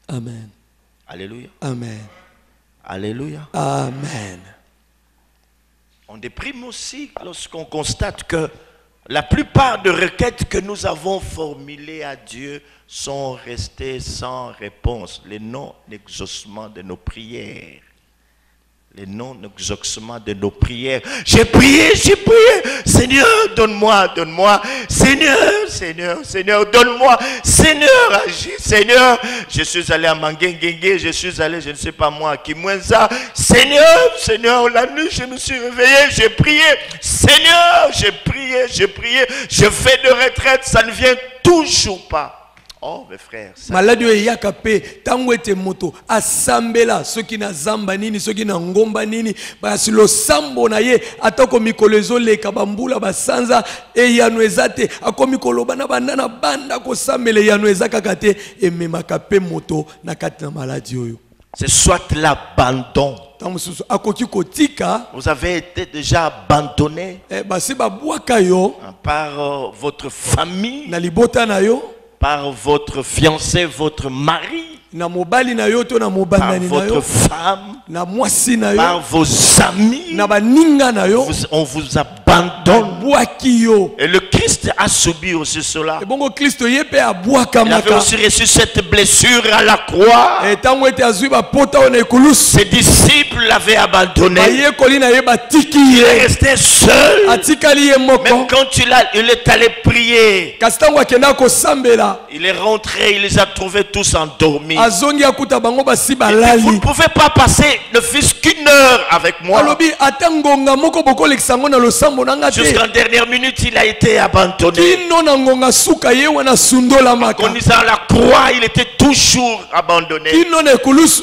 Amen. Alléluia. Amen. Alléluia. Amen. On déprime aussi lorsqu'on constate que la plupart des requêtes que nous avons formulées à Dieu sont restées sans réponse. Les non-exaucements de nos prières. Les non-exaucements de nos prières. J'ai prié, Seigneur, donne-moi, donne-moi. Seigneur, Seigneur, Seigneur, donne-moi. Seigneur, agis. Seigneur, je suis allé à Mangengengue, je suis allé, je ne sais pas moi, à Kimwenza. Seigneur, Seigneur, la nuit, je me suis réveillé, j'ai prié. Seigneur, j'ai prié, je fais de retraite, ça ne vient toujours pas. Oh, mes frères. Maladi oyo eyaka pe tango ete moto asambela soki na zamba nini soki na ngomba nini basi losambo na ye atako mikolo ezoleka bambula basanza eyano eza te akomi koloba na banda banda kosambela eyano eza kaka te ememaka pe moto na kati na maladi oyo. C'est soit l'abandon. Tango mosusu akoki kotika Vous avez été déjà abandonné basi babwaka yo par votre famille, na libota na yo, par votre fiancé, votre mari, na mobali na yo to na par mobandani na votre yo, femme, na mwasi na par yo, vos amis. na baninga na yo, On vous abandonne. bwaki yo. Et le Christ a subi aussi cela. Bongo Kristo ye pe Il avait abwakamaka. aussi reçu cette blessure à la croix. Tango ete azwi bapota oyo na ekulusu. Ses disciples l'avaient abandonné. Bayekoli na ye batiki Il est ye. resté seul. Atikali ye Même moko. quand il est allé prier, Kasi tango akenda kosambela, il est rentré, il les a trouvés tous endormis. azongi akuta bango basi Vous ne balali. pouvez pas passer ne fût-ce qu'une heure avec moi. Alobi ata ngonga moko bokolekisa ngo na losambo nanga te. Jusqu'en dernière minute, il a été abandonné. Kino na ngonga suka ye wana sundolamaka. Agonisant à la croix, il était toujours abandonné. Kino na ekulusu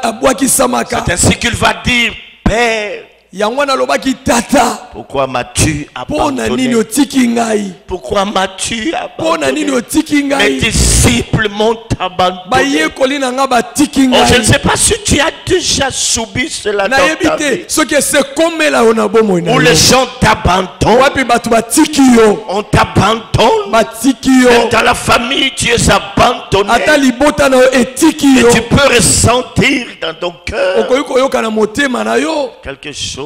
abwakisamaka. C'est ainsi qu'il va dire, Père, Yango nalobaki tata. pourquoi m'as-tu Pona nini abandonné? otiki ngai? Pourquoi m'as-tu Pona nini abandonné? otiki Mes ngai? disciples m'ont abandonné. Bayekoli na nga batiki Oh, je ne ngai. sais pas si tu as déjà subi cela dans Nayebi ta vie. te soki esekomela yo na bomoi na Où yo. les gens t'abandonnent, Wapi bato batiki yo, on t'abandonne. batiki yo. Même dans la famille, tu es abandonné. Ata libota na yo etiki Et yo. tu peux ressentir dans ton cœur Okoki koyoka na motema na yo quelque chose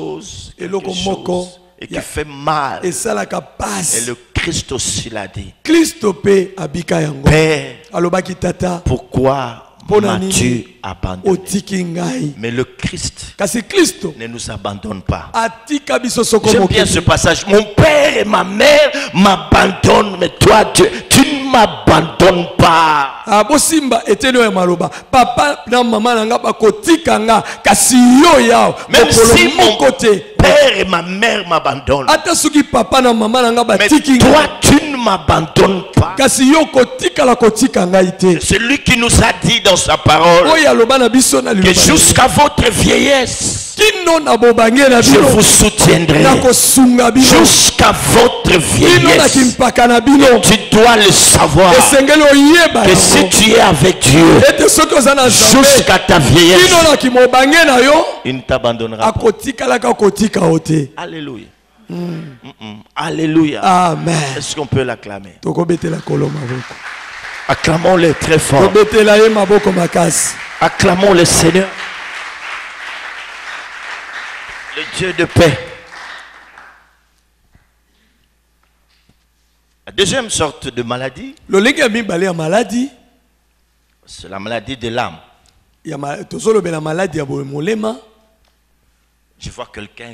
et qui ya- fait mal. esalaka Et pasi. le Christ aussi l'a dit. Kristo pe abika yango. Père, Alobaki tata, pourquoi Pona m'as-tu nini abandonné? otiki ngai. Mais le Christ Kasi Kristo ne nous abandonne pas. atika biso soko J'aime bien ce moke. passage. Mon père et ma mère m'abandonnent, mais toi, tu ne m'abandonnes pas. Bosimba eteno ya maloba. Papa na maman nanga bakotika nga kasi yo yao. Même si mon côté père et ma mère m'abandonnent. Ata suki papa na maman nanga Mais batiki toi tu ne m'abandonnes pas. kasi yo kotika la kotika nga ite. C'est lui qui nous a dit dans sa parole Oya loba na biso na que liloba. jusqu'à votre vieillesse, Kino na bobange na je bino. vous soutiendrai. Na kosunga bino. Jusqu'à votre Kino na vieillesse, kimpaka na bino. tu dois le savoir Esengeli oyeba que si tu es avec Dieu ete soki oza na Nzambe jusqu'à ta vieillesse, kino na kimobange na yo il ne t'abandonnera pas. akotikalaka kotika o te. Alléluia. Alléluia. Amen. Est-ce qu'on peut l'acclamer? Tokobetela kolo maboko. Acclamons-le très fort. Tobetela ye maboko makasi. Acclamons le Seigneur, le Dieu de paix. La deuxième sorte de maladie, Lolenge ya mibale ya maladi c'est la maladie de l'âme. ya tozolobela maladi ya molema. Je vois quelqu'un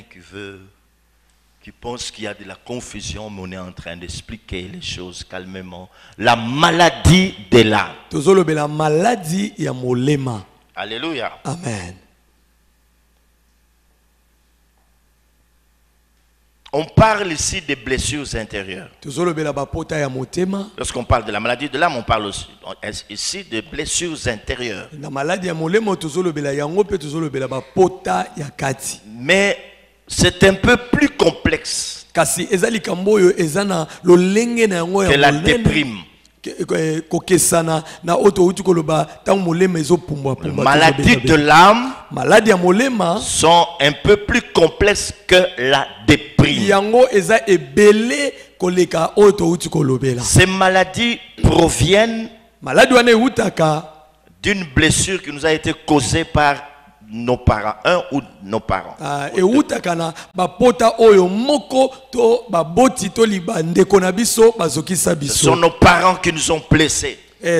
qui pense qu'il y a de la confusion, mais on est en train d'expliquer les choses calmement. La maladie de l'âme. Tozolobela maladi ya molema. Alléluia. Amen. On parle ici des blessures intérieures. Tozolobela bapota ya motema. Lorsqu'on parle de la maladie de l'âme, on parle aussi, ici de blessures intérieures. Na maladi ya molema tozolobela yango pe tozolobela bapota ya kati. Mais c'est un peu plus complexe Kasi ezali kamboyo ezana lolenge na yango ya que la molema. déprime. Kokesana na oto uti koloba tango molema ezopumbwa pumbwa. Maladie de l'âme maladi ya molema sont un peu plus complexes que la déprime. yango eza ebele koleka oto uti kolobela. Ces maladies proviennent Maladi wana eutaka d'une blessure qui nous a été causée par nos parents, un ou nos parents. eutaka na bapota oyo moko to baboti to libandeko na biso bazokisa Ce biso. sont nos parents qui nous ont blessés.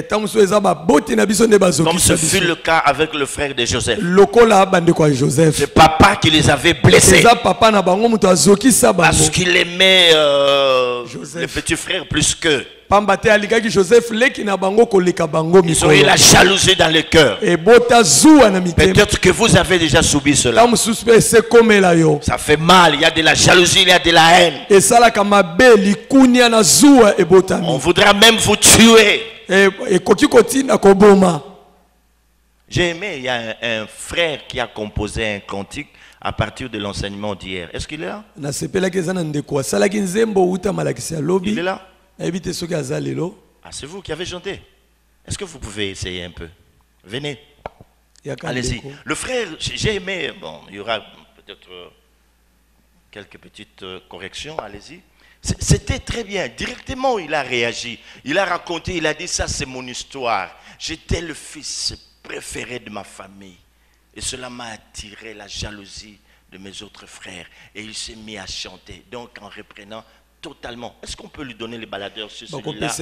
Tango so eza baboti na biso nde Comme ce bazokisa fut biso. le cas avec le frère de Joseph. Lokola bandeko ya Joseph. C'est papa qui les avait blessés. Eza papa na bango muto azokisa bango. Parce qu'il aimait Joseph. les petits frères plus qu'eux. Pamba te alikaki Joseph leki na bango koleka bango Ils ont eu mikolo. la jalousie dans le cœur. Ebota zuwa na mitema. Peut-être que vous avez déjà subi cela. Tango suspect se komela yo. Ça fait mal, il y a de la jalousie, il y a de la haine. Esalaka mabe likunia na zuwa ebotami. On voudra même vous tuer. Ekoki kotina koboma. J'ai aimé, il y a un frère qui a composé un cantique à partir de l'enseignement d'hier. Est-ce qu'il est là? Na sepelaki eza na ndeko asalaki nzembo uta malakisi ya lobi. Il est là? Nayebi te soki aza lelo. Ah, c'est vous qui avez chanté. Est-ce que vous pouvez essayer un peu? Venez. Yaka Allez-y. ndeko. Le frère, j'ai aimé, bon, il y aura peut-être quelques petites corrections, allez-y. C'était très bien. Directement, il a réagi. Il a raconté, il a dit, ça c'est mon histoire. J'étais le fils préféré de ma famille. Et cela m'a attiré la jalousie de mes autres frères. Et il s'est mis à chanter. Donc, en reprenant totalement. Est-ce qu'on peut lui donner les baladeurs sur celui-là?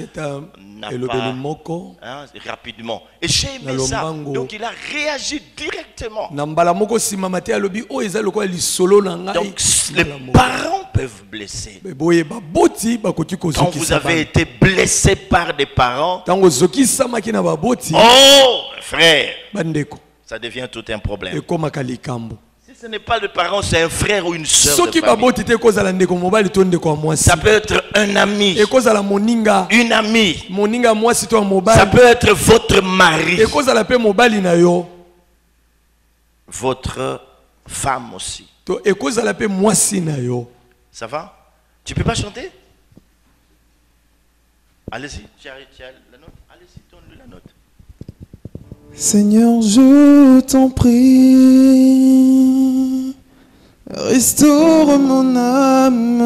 Hein, rapidement. Et j'ai aimé ça. Donc il a réagi directement. Donc les parents peuvent blesser. Quand vous avez été blessé par des parents, oh frère, ça devient tout un problème. Si ce n'est pas le parent, c'est un frère ou une soeur de famille. Ça peut être un ami, une amie. Ça peut être votre mari, votre femme aussi. Ça va? Tu peux pas chanter? Allez-y, tu as la note. Allez-y, donne-lui la note. Seigneur, je t'en prie, restaure mon âme,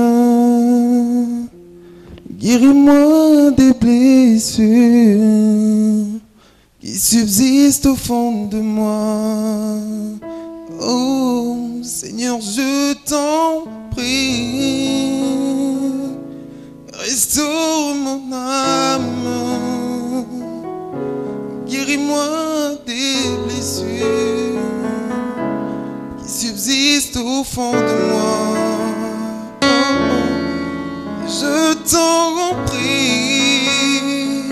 guéris-moi des blessures qui subsistent au fond de moi. Oh, Seigneur, je t'en prie, restaure mon âme, guéris-moi des blessures qui subsistent au fond de moi. Oh, je t'en prie,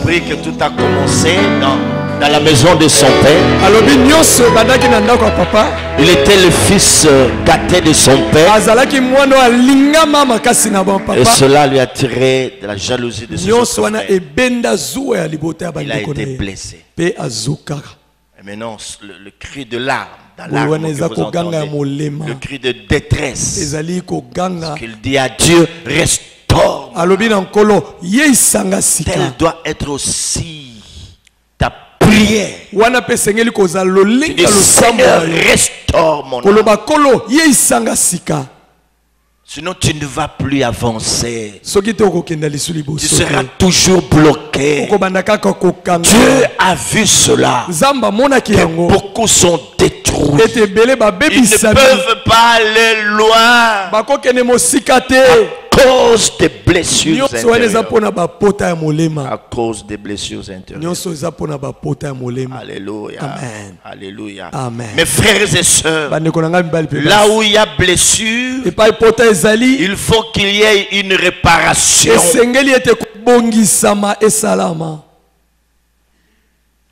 compris que tout a commencé dans la maison de son père. alobi nyonso bandaki na ndako ya papa. Il était le fils gâté de son père. azalaki mwana alingama makasi na bon Et papa. cela lui a tiré de la jalousie de ses autres nyonso wana frères. ebenda zuwa ya libota ya Il a bandeko été na ye blessé. mpe azokaka. Et maintenant, le cri de larmes, dans Boye larmes wana que eza vous koganga ya entendez, molema. le cri de détresse, ezali koganga. qu'il dit à Dieu, restaure. alobi na nkolo yeisanga sika. Telle doit être aussi ta prière. wana mpe esengeli kozala Tu lolinga dis, losambo Seigneur, na yo. restaure mon âme. koloba kolo yeisanga sika. Sinon, tu ne vas plus avancer. soki te okokenda lisu Tu liboso seras te. toujours bloqué. okobanda kaka kokanga. Dieu a vu cela. nzambe amonaki Que yango beaucoup sont détruits. ete ebele Ils ne babebisami peuvent pas aller loin bakokende mosika te. à cause des blessures nyonso wana eza intérieures. mpona bapota ya molema. À cause des blessures intérieures. nyonso eza mpona bapota ya molema. Alléluia. Amen. Alléluia. Amen. Mes frères et sœurs, bandeko na ngai mibali mpe là où il y a blessure, epai pota ezali il faut qu'il y ait une réparation. esengeli ete kobongisama esalama.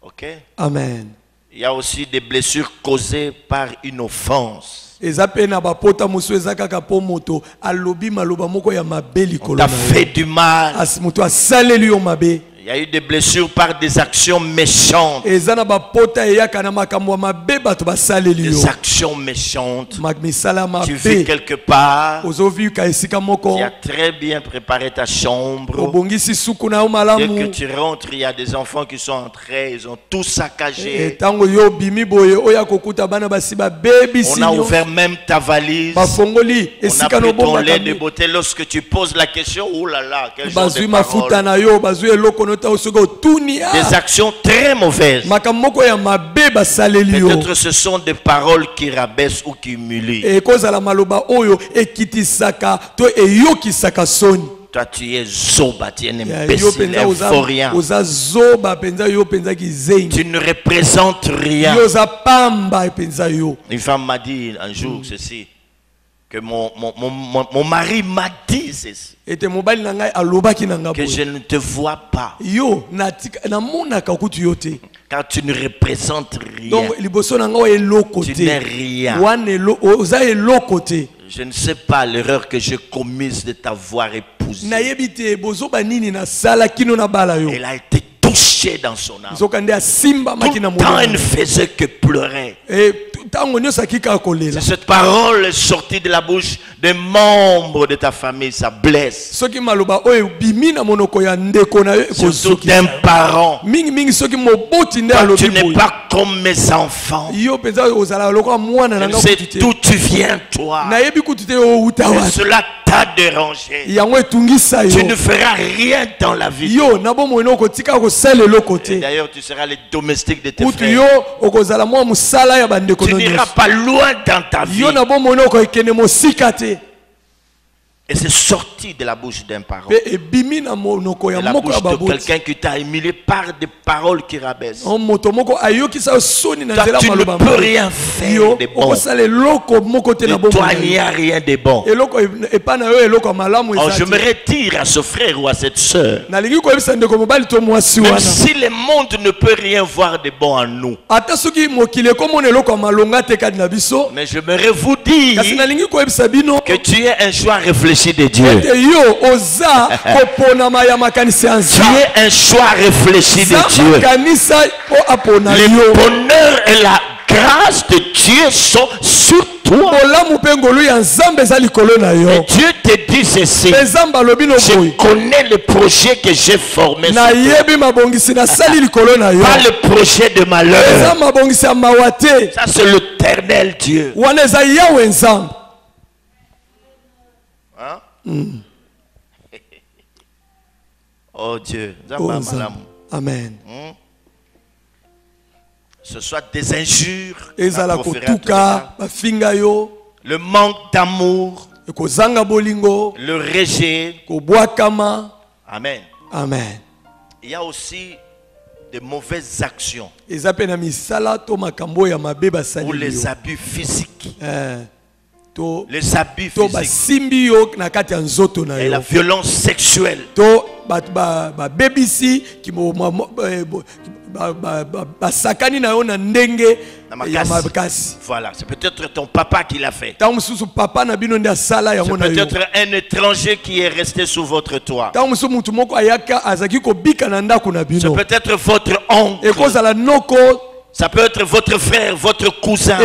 Ok? Amen. Il y a aussi des blessures causées par une offense. eza mpe na bapota mosusu eza kaka mpo moto alobi maloba moko ya mabe On likolo t'a na fait ye. du mal. moto asaleli yo mabe. Il y a eu des blessures par des actions méchantes. eza na bapota eyaka na makambo ya mabe bato basaleli yo. Des actions méchantes. misala ya Tu vis mabe quelque part. ozovika esika moko Tu as très bien préparé ta chambre. obongisi suku na yo Dès que malamu. tu rentres, il y a des enfants qui sont entrés. Ils ont tout saccagé. ntango yo bimi boye oyo akokuta bana basi babebisi On a nyonso. ouvert même ta valise. bafongoli On a esika pris ton lait de nobombaka beauté. Lorsque tu poses la question, oh là là, quel genre bazwi de mafuta paroles. na yo bazwi eloko nota osoki otuni Des actions très mauvaises. makambo moko ya mabe basaleli yo. Peut-être ce sont des paroles qui rabaissent ou qui humilient. ekozala maloba oyo ekitisaka to eyokisaka soni. Toi, tu es zoba, tu es un yo imbécile, un faux rien. oza zoba penza yo penza kizengi. Tu ne représentes rien. yo oza pamba penza yo. Une femme m'a dit un jour ceci, que mon mari m'a dit ceci, ete mobali na ngai alobaki na nga que je boye. ne te vois pas, yo namonaka kutu yo te. car tu ne représentes rien. donc liboso na nga eloko Tu te. n'es rien. wana oza eloko te. Je ne sais pas l'erreur que j'ai commise de t'avoir épousée. nayebi te bozoba nini nasala kino na bala yo. Elle a été touchée dans son âme. nzoka nde asimbamaki Tout na le temps, elle ne molimo. faisait que pleurer. ntango nyonso akika kolela. Cette parole est sortie de la bouche des membres de ta famille, ça blesse. soki maloba oyo bimi na monoko ya ndeko na yo Surtout ekozokisa. d'un parent. mingi soki moboti nde Toi, alobi tu n'es boye. pas comme mes enfants. yo penza ozala lokola mwana na Je nga sais kutu te. d'où tu viens, toi. nayebi kutu te outa Et wapi. cela t'a dérangé. yango etungisa Tu yo. ne feras rien dans la vie. yo na bomoi no okotika kosala eloko Et te. d'ailleurs, tu seras les domestiques de tes kutu yo frères. okozala mwa mosala ya bandeko Tu no n'iras nyonso. pas loin dans ta vie. yo na bomoi no okokende mosika te. Et c'est sorti de la bouche d'un parent. mpe ebimi na monoko ya De la moko ya bouche de baboti. quelqu'un qui t'a humilié par des paroles qui rabaissent. moto moko ayokisa yo soni na Toi, nzela tu ne maloba peux mabe. rien faire yo de bon. okosala eloko moko te na De toi, bomoi il n'y na yo. a rien de bon. eloko epa na yo eloko ya malamu Alors, eza je te. me retire à ce frère ou à cette sœur. nalingi koyebisa ndeko mobali to mwasi Même wana. si le monde ne peut rien voir de bon en nous. ata soki mokili ekomona eloko ya malonga te kati na biso. Mais j'aimerais vous dire kasi nalingi koyebisa bino que tu es un choix réfléchi de Dieu. ete yo oza koponama ya makanisi ya Tu nzambe. es un choix réfléchi de Dieu. makanisa mpo apona Le yo. bonheur et la grâce de Dieu sont sur toi. bolamu mpe ngolu ya nzambe eza likolo na Et yo. Dieu te dit ceci. mpe nzambe alobi no Je boye. connais le projet que j'ai formé. sur toi. nayebi mabongisi nasali likolo na yo. Pas le projet de eza malheur. mabongisi ya mawa te. Ça, c'est l'éternel Dieu. wana eza yawe nzambe. Hein? Oh Dieu. Oh, nzambe. amen. Ce soit des injures. ezala qu'on proférait à tout kotuka hasard. bafinga yo. Le manque d'amour. ekozanga bolingo. Le rejet. kobwakama. Amen. amen. Il y a aussi de mauvaises actions eza mpe na misala to makambo ya mabe ou basali les yo. abus physiques. to Les abus to physiques basimbi yo na kati ya nzoto na et la yo. violence sexuelle. to bato babebisi basakani na yo na ndenge ya makasi. Voilà, c'est peut-être ton papa qui l'a fait. C'est peut-être un étranger qui est resté sous votre toit. C'est peut-être votre oncle. Ça peut être votre frère, votre cousin.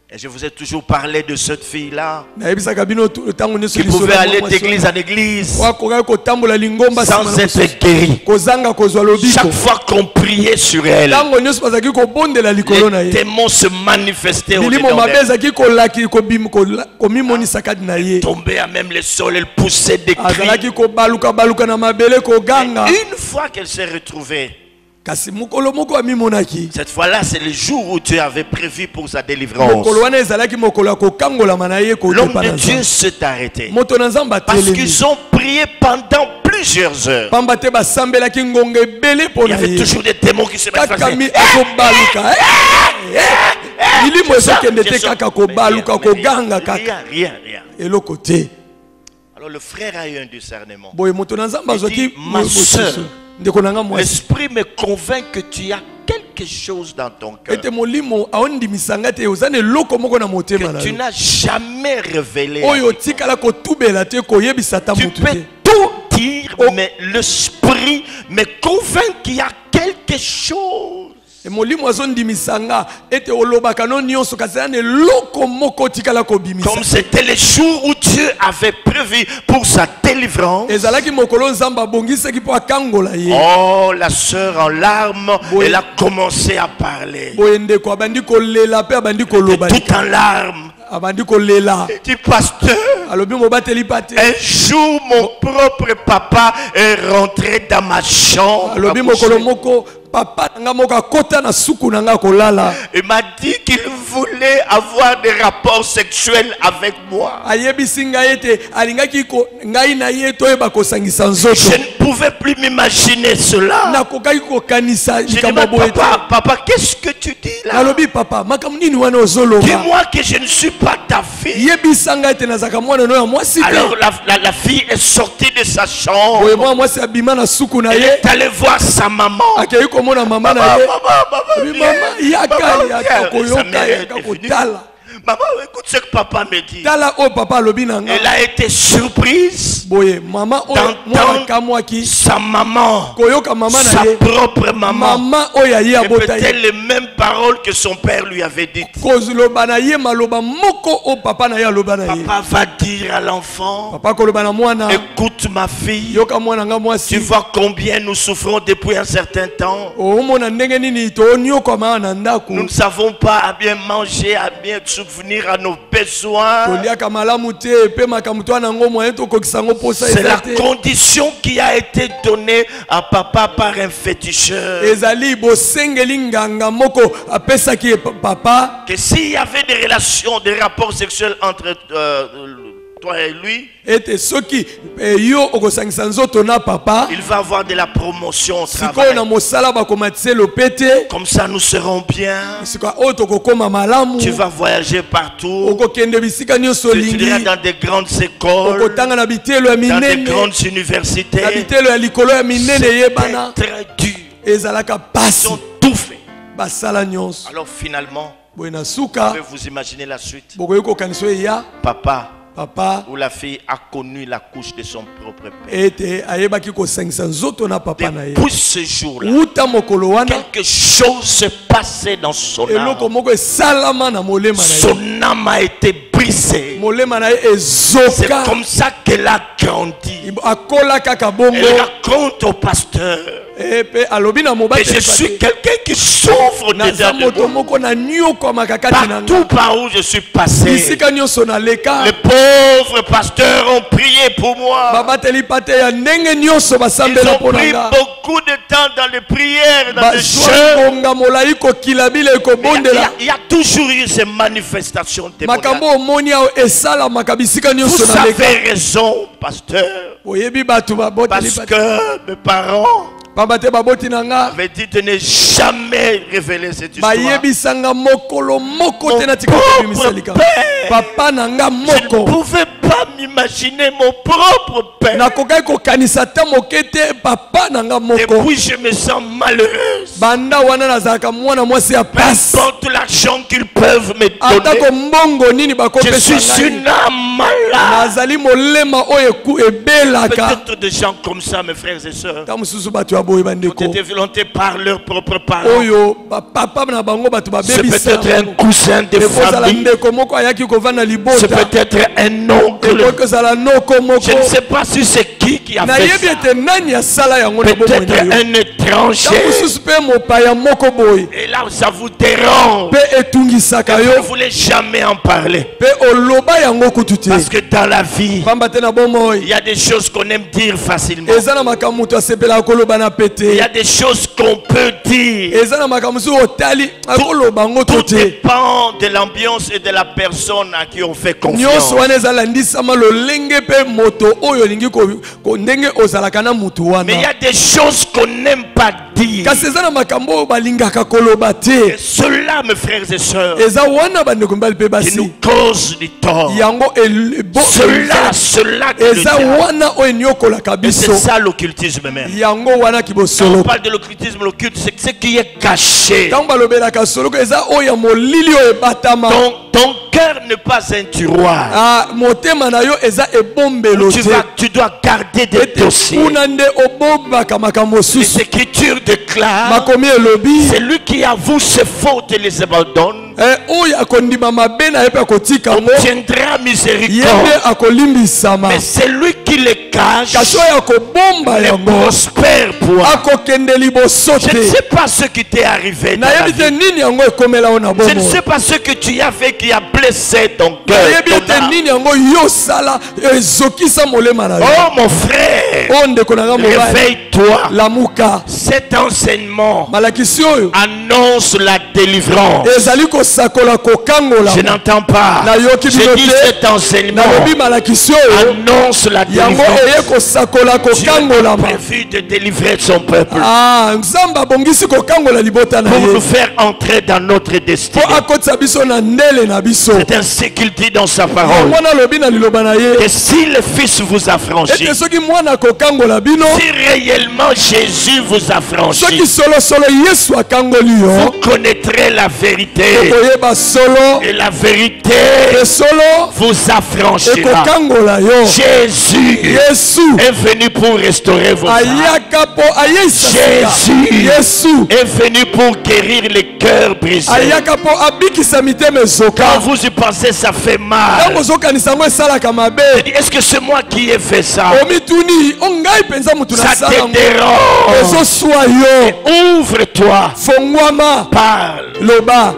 Et je vous ai toujours parlé de cette fille-là qui pouvait aller d'église en église sans être guérie. Chaque fois qu'on priait sur elle, les démons se manifestaient au-dedans d'elle. Tombait à même le sol, elle poussait des cris. Et une fois qu'elle s'est retrouvée, cette fois-là, c'est le jour où Dieu avait prévu pour sa délivrance. L'homme de Dieu s'est arrêté parce qu'ils ont prié pendant plusieurs heures. Il y avait toujours des démons qui se manifestaient. Rien. Alors le frère a eu un discernement. Il dit, ma soeur, l'esprit me convainc que tu as quelque chose dans ton cœur que tu n'as jamais révélé. Tu peux tout dire, mais l'esprit me convainc qu'il y a quelque chose. Comme c'était le jour où Dieu avait prévu pour sa délivrance. Oh, la sœur en larmes, elle a commencé à parler. Tout en larmes. Il dit, pasteur, un jour mon propre papa est rentré dans ma chambre. Il m'a dit qu'il voulait avoir des rapports sexuels avec moi. Je ne pouvais plus m'imaginer cela. J'ai dit, papa, qu'est-ce que tu dis là? Dis-moi que je ne suis pas ta fille. Alors la fille est sortie de sa chambre. Elle est allée voir sa maman. Maman, écoute ce que papa me dit. Elle a été surprise d'entendre sa maman, sa propre maman, peut-être les mêmes paroles que son père lui avait dites. Papa va dire à l'enfant, écoute ma fille, tu vois combien nous souffrons depuis un certain temps. Nous ne savons pas à bien manger, à bien subvenir à nos besoins. C'est la condition qui a été donnée à papa par un féticheur. Que s'il y avait des relations, des rapports sexuels entre toi et lui, il va avoir de la promotion au travail. Comme ça nous serons bien. Tu vas voyager partout. Tu iras dans des grandes écoles, dans des grandes universités. C'est très dur. Ils ont tout fait. Alors finalement, vous pouvez vous imaginer la suite. Papa ou la fille a connu la couche de son propre père. Depuis ce jour-là, quelque chose s'est passé dans son âme. Son âme a été brisée. C'est comme ça qu'elle a grandi. Elle raconte au pasteur, et je suis quelqu'un qui souffre déjà de moi. Partout par où je suis passé, les pauvres pasteurs ont prié pour moi. Ils ont pris beaucoup de temps dans les prières, dans les jeûnes. Il y a toujours eu ces manifestations démoniaques. Vous avez raison, pasteur. Parce que mes parents pamba te baboti na nga avait dit de ne jamais révéler cette histoire. bayebisanga mokolo moko te na tika kobimisali kaka papa na nga Je ne moko pouvais pas m'imaginer mon propre père. nakokaki kokanisa ta moke te papa na nga Et moko puis je me sens malheureuse. banda wana nazalaka mwana mwasi ya Peu pasi importe l'argent qu'ils peuvent me atako donner, mbongo nini je bakopesa suis ngai une âme malade. nazali molema oyo ebelaka Peut-être des gens comme ça, mes frères et sœurs, ta mosusu bato ya boye ont bandeko été violentés par leurs propres parents. oyo papa na bango bato C'est babebisa peut-être un cousin de ekozala famille. ndeko moko ayaki kovanda C'est libota peut-être un oncle. ekozala noko moko Je ne sais pas si c'est qui a fait nayebi ça. ete nani asala yango na bomoi Peut-être na yo un ta étranger. mosusu mpe mopaya moko boye Et là, ça vous dérange. mpe etungisaka Vous yo ne voulez jamais en parler. mpe oloba yango kutu te Parce que dans la vie, pamba te na il bomoi y a des choses qu'on aime dire facilement. eza na makambo moto asepelaka koloba na Il y pete a des choses qu'on peut dire. eza na makambo mosusu otali akoloba yango to Tout te dépend de l'ambiance et de la personne à qui on fait confiance. nyonso wana ezalandisama lolenge mpe moto oyo olingi ndenge ozalaka na mutu Mais il y wana a des choses qu'on n'aime pas dire. kasi eza na makambo oyo balingaka koloba Et te cela, mes frères et sœurs, eza wana bandeko mibali mpe qui nous basi cause du tort. yango Cela qui le eza diable. wana oyo enyokolaka Et c'est biso ça l'occultisme même. yango wana Quand on kibosolo parle de l'occultisme, l'occulte, c'est ce qui est caché. ntango balobelaka soloko eza oyo ya molili oyo ebatama Ton cœur n'est pas un tiroir. Ah, motema na yo eza ebombelo te Tu dois garder des ete dossiers. kuna nde obombaka makambo Les mosusu Écritures déclarent, makomi elobi c'est lui qui avoue ses fautes et les abandonne, oyo akondima mabe na ye mpe akotika yango obtiendra ye nde miséricorde. akolimbisama Mais c'est lui qui les cache, kasi oyo akobomba les yango prospère pour. akokende liboso Je ne te sais pas ce qui t'est arrivé dans la nayebi te vie. nini yango ekomela yo na Je ne bomo sais pas ce que tu as fait qui a blessé ton cœur. nayebi ton ete âme. nini yango yo osala ezokisa molema na yo Oh mon frère, oyo ndeko na nga mobali réveille-toi. lamuka Cet enseignement malakisi oyo annonce la délivrance. ezali kosakola kokangola Je n'entends pas. nayoki Je bino dis te cet enseignement nalobi malakisi oyo annonce la yango eye délivrance. kosakola Dieu a kokangolama prévu de délivrer son peuple nzambe abongisi kokangola libota na pour nous ye faire entrer dans notre destinée. mpo akotisa biso na ndele na biso C'est ainsi qu'il dit dans sa parole yango nalobi na liloba na ye que si le Fils vous a franchi, ete soki mwana akokangola bino si réellement Jésus vous a franchi, soki solosolo yesu akangoli yo vous connaîtrez la vérité okoyeba solo et la vérité e solo vous affranchira. ekokangola yo Jésus yesu est venu pour restaurer vos âmes. ayaka mpo ayeisa Jésus yesu est venu pour guérir les cœurs brisés. ayaka mpo abikisa mitema ezoka Quand vous y pensez, ça fait ntango mal. ozokanisa yango esalaka mabe Est-ce que c'est moi qui ai fait ça? omituni o ngai mpenza motu Ça nasala te yango dérange. ezoswa yo Ouvre-toi. fongwama Parle. loba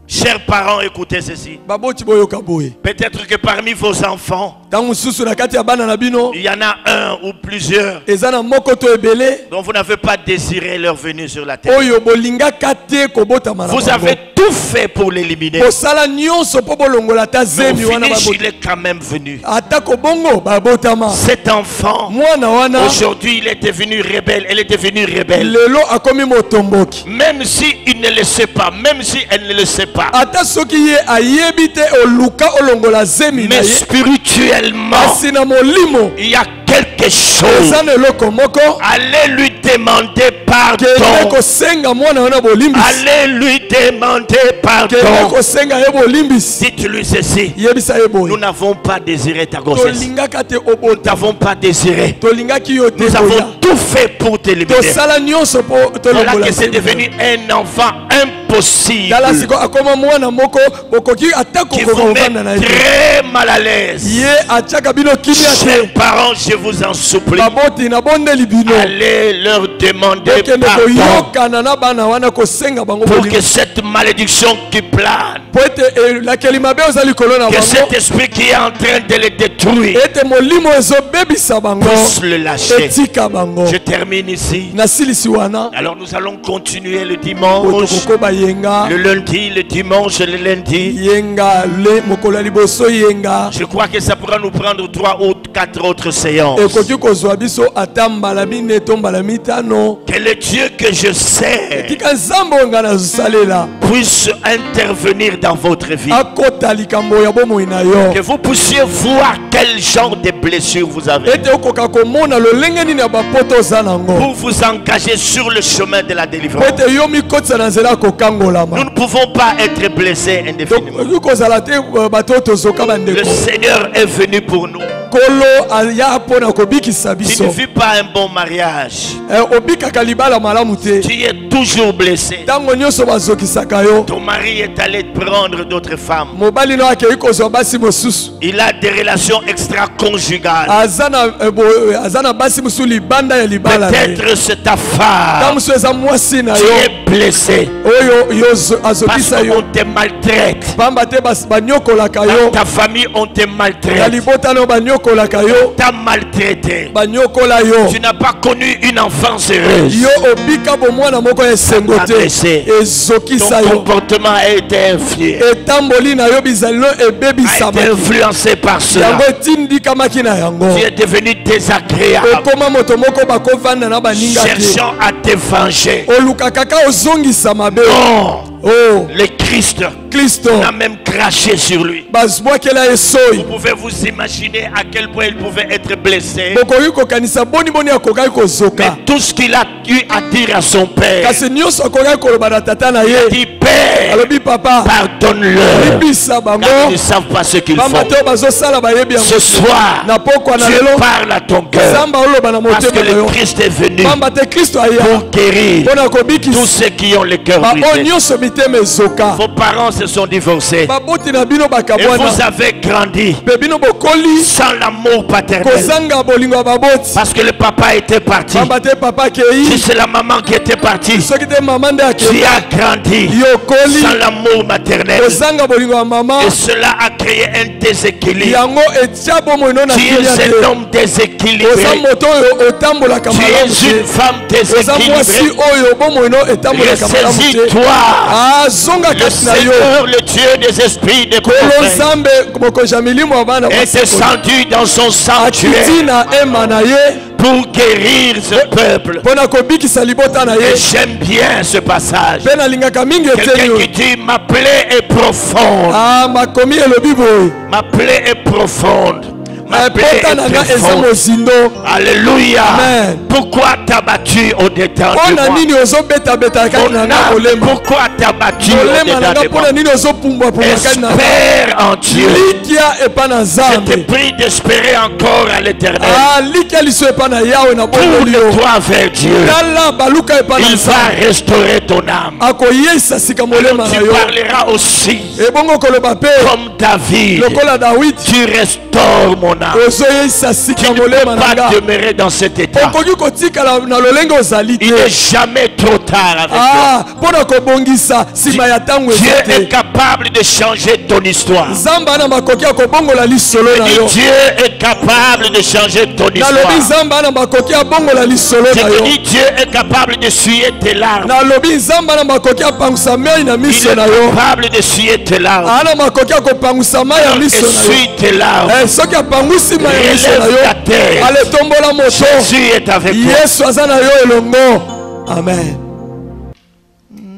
Chers parents, écoutez ceci. baboti boyoka boye Peut-être que parmi vos enfants, ntango mosusu na kati ya bana na bino il y en a un ou plusieurs eza na moko to ebele dont vous n'avez pas désiré leur venue sur la terre. oyo bolingaka te kobotama na Vous bango avez tout fait pour l'éliminer. bosala nyonso mpo bolongola ata Mais zemi au wana finish, babota il est quand même venu. atako bongo babotama Cet enfant, mwana wana aujourd'hui, il est devenu rebelle. Elle est devenue rebelle. lelo akomi motomboki Même si il ne le sait pas, même si elle ne le sait pas. ata soki ye ayebi te oluka olongola zemi na Mais ye spirituellement, kasi na molimo il y a quelque chose. eza na eloko moko Allez lui demander kende pardon. kosenga mwana wana bolimbisi Allez lui demander kende pardon. kosenga ye bolimbisi Dites-lui ceci. yebisa ye Nous boye n'avons pas désiré ta grossesse. tolingaka te Nous obota n'avons pas désiré. tolingaki yo te Nous boya avons tout fait pour t'éliminer. tosala nyonso mpo Voilà tolongola que c'est zemi. devenu un enfant impossible tala siko akoma mwana moko bokoki ata qui kokoka vous met kovanda na ye te. très mal à l'aise. ye atiaka bino kimia te Chers parents, je vous en supplie, baboti nabondeli bino allez leur demander bokende pardon koyokana na bana wana kosenga bango pour bolingo que cette malédiction qui plane, po ete elakeli mabe oza likolo na que bango cet esprit qui est en train de les détruire, ete molimo ezobebisa bango puisse le lâcher. etika bango Je termine ici. nasilisi wana Alors nous allons continuer le poto dimanche, kokoba yenga le lundi, le dimanche, le lundi. yenga le mokolo ya liboso yenga Je crois que ça pourra nous prendre 3 ou 4 autres séances. ekoki kozwa biso ata mbala mine to mbala mitano. Que le Dieu que je sais tika nzambe oyo ngai nazosalela puisse intervenir dans votre vie. akota likambo ya bomoi na yo Que vous puissiez voir quel genre de blessures vous avez. ete okoka komona lolenge nini ya bapoto oza nango Pour vous engager sur le chemin de la po délivrance. ete yo mikotisa na nzela ya Nous kokangolama. ne pouvons pas être blessés indéfiniment. okoki kozala te bato oyo tozoka Le bandeko Seigneur est venu pour nous. kolo aya mpona kobikisa Tu biso. ne vis pas un bon mariage. Obikaka libala malamu te Tu es toujours blessé. ntango nyonso bazokisaka yo. Ton mari est allé prendre d'autres femmes. mobali no akei kozwa basi mosusu Il a des relations extra-conjugales. aza na basi mosusu libanda ya libala na ye. Peut-être c'est ta ntango femme. mosusu eza mwasi na Tu yo es blessé. oyo yo Parce azokisa yo qu'on te maltraite. pamba te banyokolaka Dans yo ta famille, on te na maltraite. libota no banyokolaka yo T'as maltraité. banyokola yo Tu n'as pas connu une enfance heureuse. yo obika bomwana moko ya esengo T'as te blessé. ezokisa Ton yo comportement a été influé. etamboli na yo bizalino A été ebebisama influencé par cela. yango etindikamaki na yango Tu es devenu désagréable. okoma moto moko bakovanda na baninga te Cherchant à te venger. oluka kaka ozongisa mabe Non. o Le Christ kristo a même craché sur lui. bazwakela ye Vous soi pouvez vous imaginer à quel point il pouvait être blessé. bokoki kokanisa boni akokaki Mais kozoka tout ce qu'il a eu à dire à son père, kasi nyonso akokaki koloba na tata na il ye dit Père, alobi papa pardonne-leur. libisa bango Car ils ne savent pas ce qu'ils pamba font. te oyo bazosala bayebi yango Ce soir, na pokwa na tu lelo parles à ton cœur. zamba oloba na Parce que motema na le yo Christ est venu pamba te kristo aya pour guérir mpona tous kobikisa ceux qui ont le cœur baoyo brisé. nyonso mitema ezoka Vos parents se sont divorcés. baboti na bino Et vous bakabwana avez grandi mpe bino bokoli sans l'amour paternel. kozanga bolingo ya baboti Parce que le papa était parti. pamba te papa Si akei c'est la maman qui était partie, soki te mama nde tu akei as grandi yo okoli sans l'amour maternel. kozanga bolingo ya mama Et cela a créé un déséquilibre. yango etia bomoi no na Tu es kimia un te homme déséquilibré. oza moto oyo otambolaka Tu malamu es une te femme oza mwasi déséquilibrée. oyo bomoi no etambolaka malamu te Ressaisis-toi. azonga Le kati na yo Seigneur, le Dieu des esprits de kolo prophètes, nzambe mokonzi ya milimo ya bana est basi descendu dans son akiti sanctuaire na ema na ye pour guérir ce peuple. mpona kobikisa libota na Et ye j'aime bien ce passage. mpe nalingaka mingi eteni Quelqu'un oyo qui dit ma plaie est profonde. makomi elobi boye Ma plaie est profonde. Ma plaie pota na nga est eza profonde. mozindo Alléluia. Amen. Pourquoi t'as battu au-dedans de mpona moi? nini ozobeta kati Mon na nga âme, molema pourquoi t'as battu molema na au-dedans nga de moi? mpona nini ozopumbwapumba kati na nga Espère en Dieu. likia epa na Je nzambe te prie d'espérer encore à l'éternel. likia liso epa na yawe na bondoli yo Tourne-toi vers Dieu. tala baluka epa na Il va nzambe restaurer ton âme. akoyeisa sika molema na Tu yo parleras aussi ebongo koloba mpe comme David. lokola dawidi Tu restaures mon âme. ozoyeisa Tu sika ne peux molema na pas nga demeurer dans cet état. okoki kotikala na lolenge ozali Il n'est te jamais trop tard avec toi. mpona kobongisa nsima ya ntango Dieu eza est te capable de changer ton histoire. nzambe ana makoki ya kobongola lisolo na Et yo Dieu est capable de changer ton nalobi histoire. nzambe ana makoki abongola lisolo Je na te yo dis, Dieu est capable de suyer tes larmes. nalobi nzambe ana makoki apangwisa mai na Il miso est na yo capable de suyer tes larmes. ana makoki akopangwisa mai ya miso na Essuie tes larmes. yo soki apangwisi mai ya miso na Relève ta yo tête. aletombola moto Jésus est avec toi. yesu aza na yo elongo amen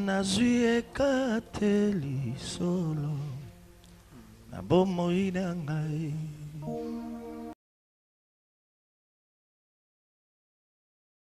Nazwi ekateli solo na bomoi na ngai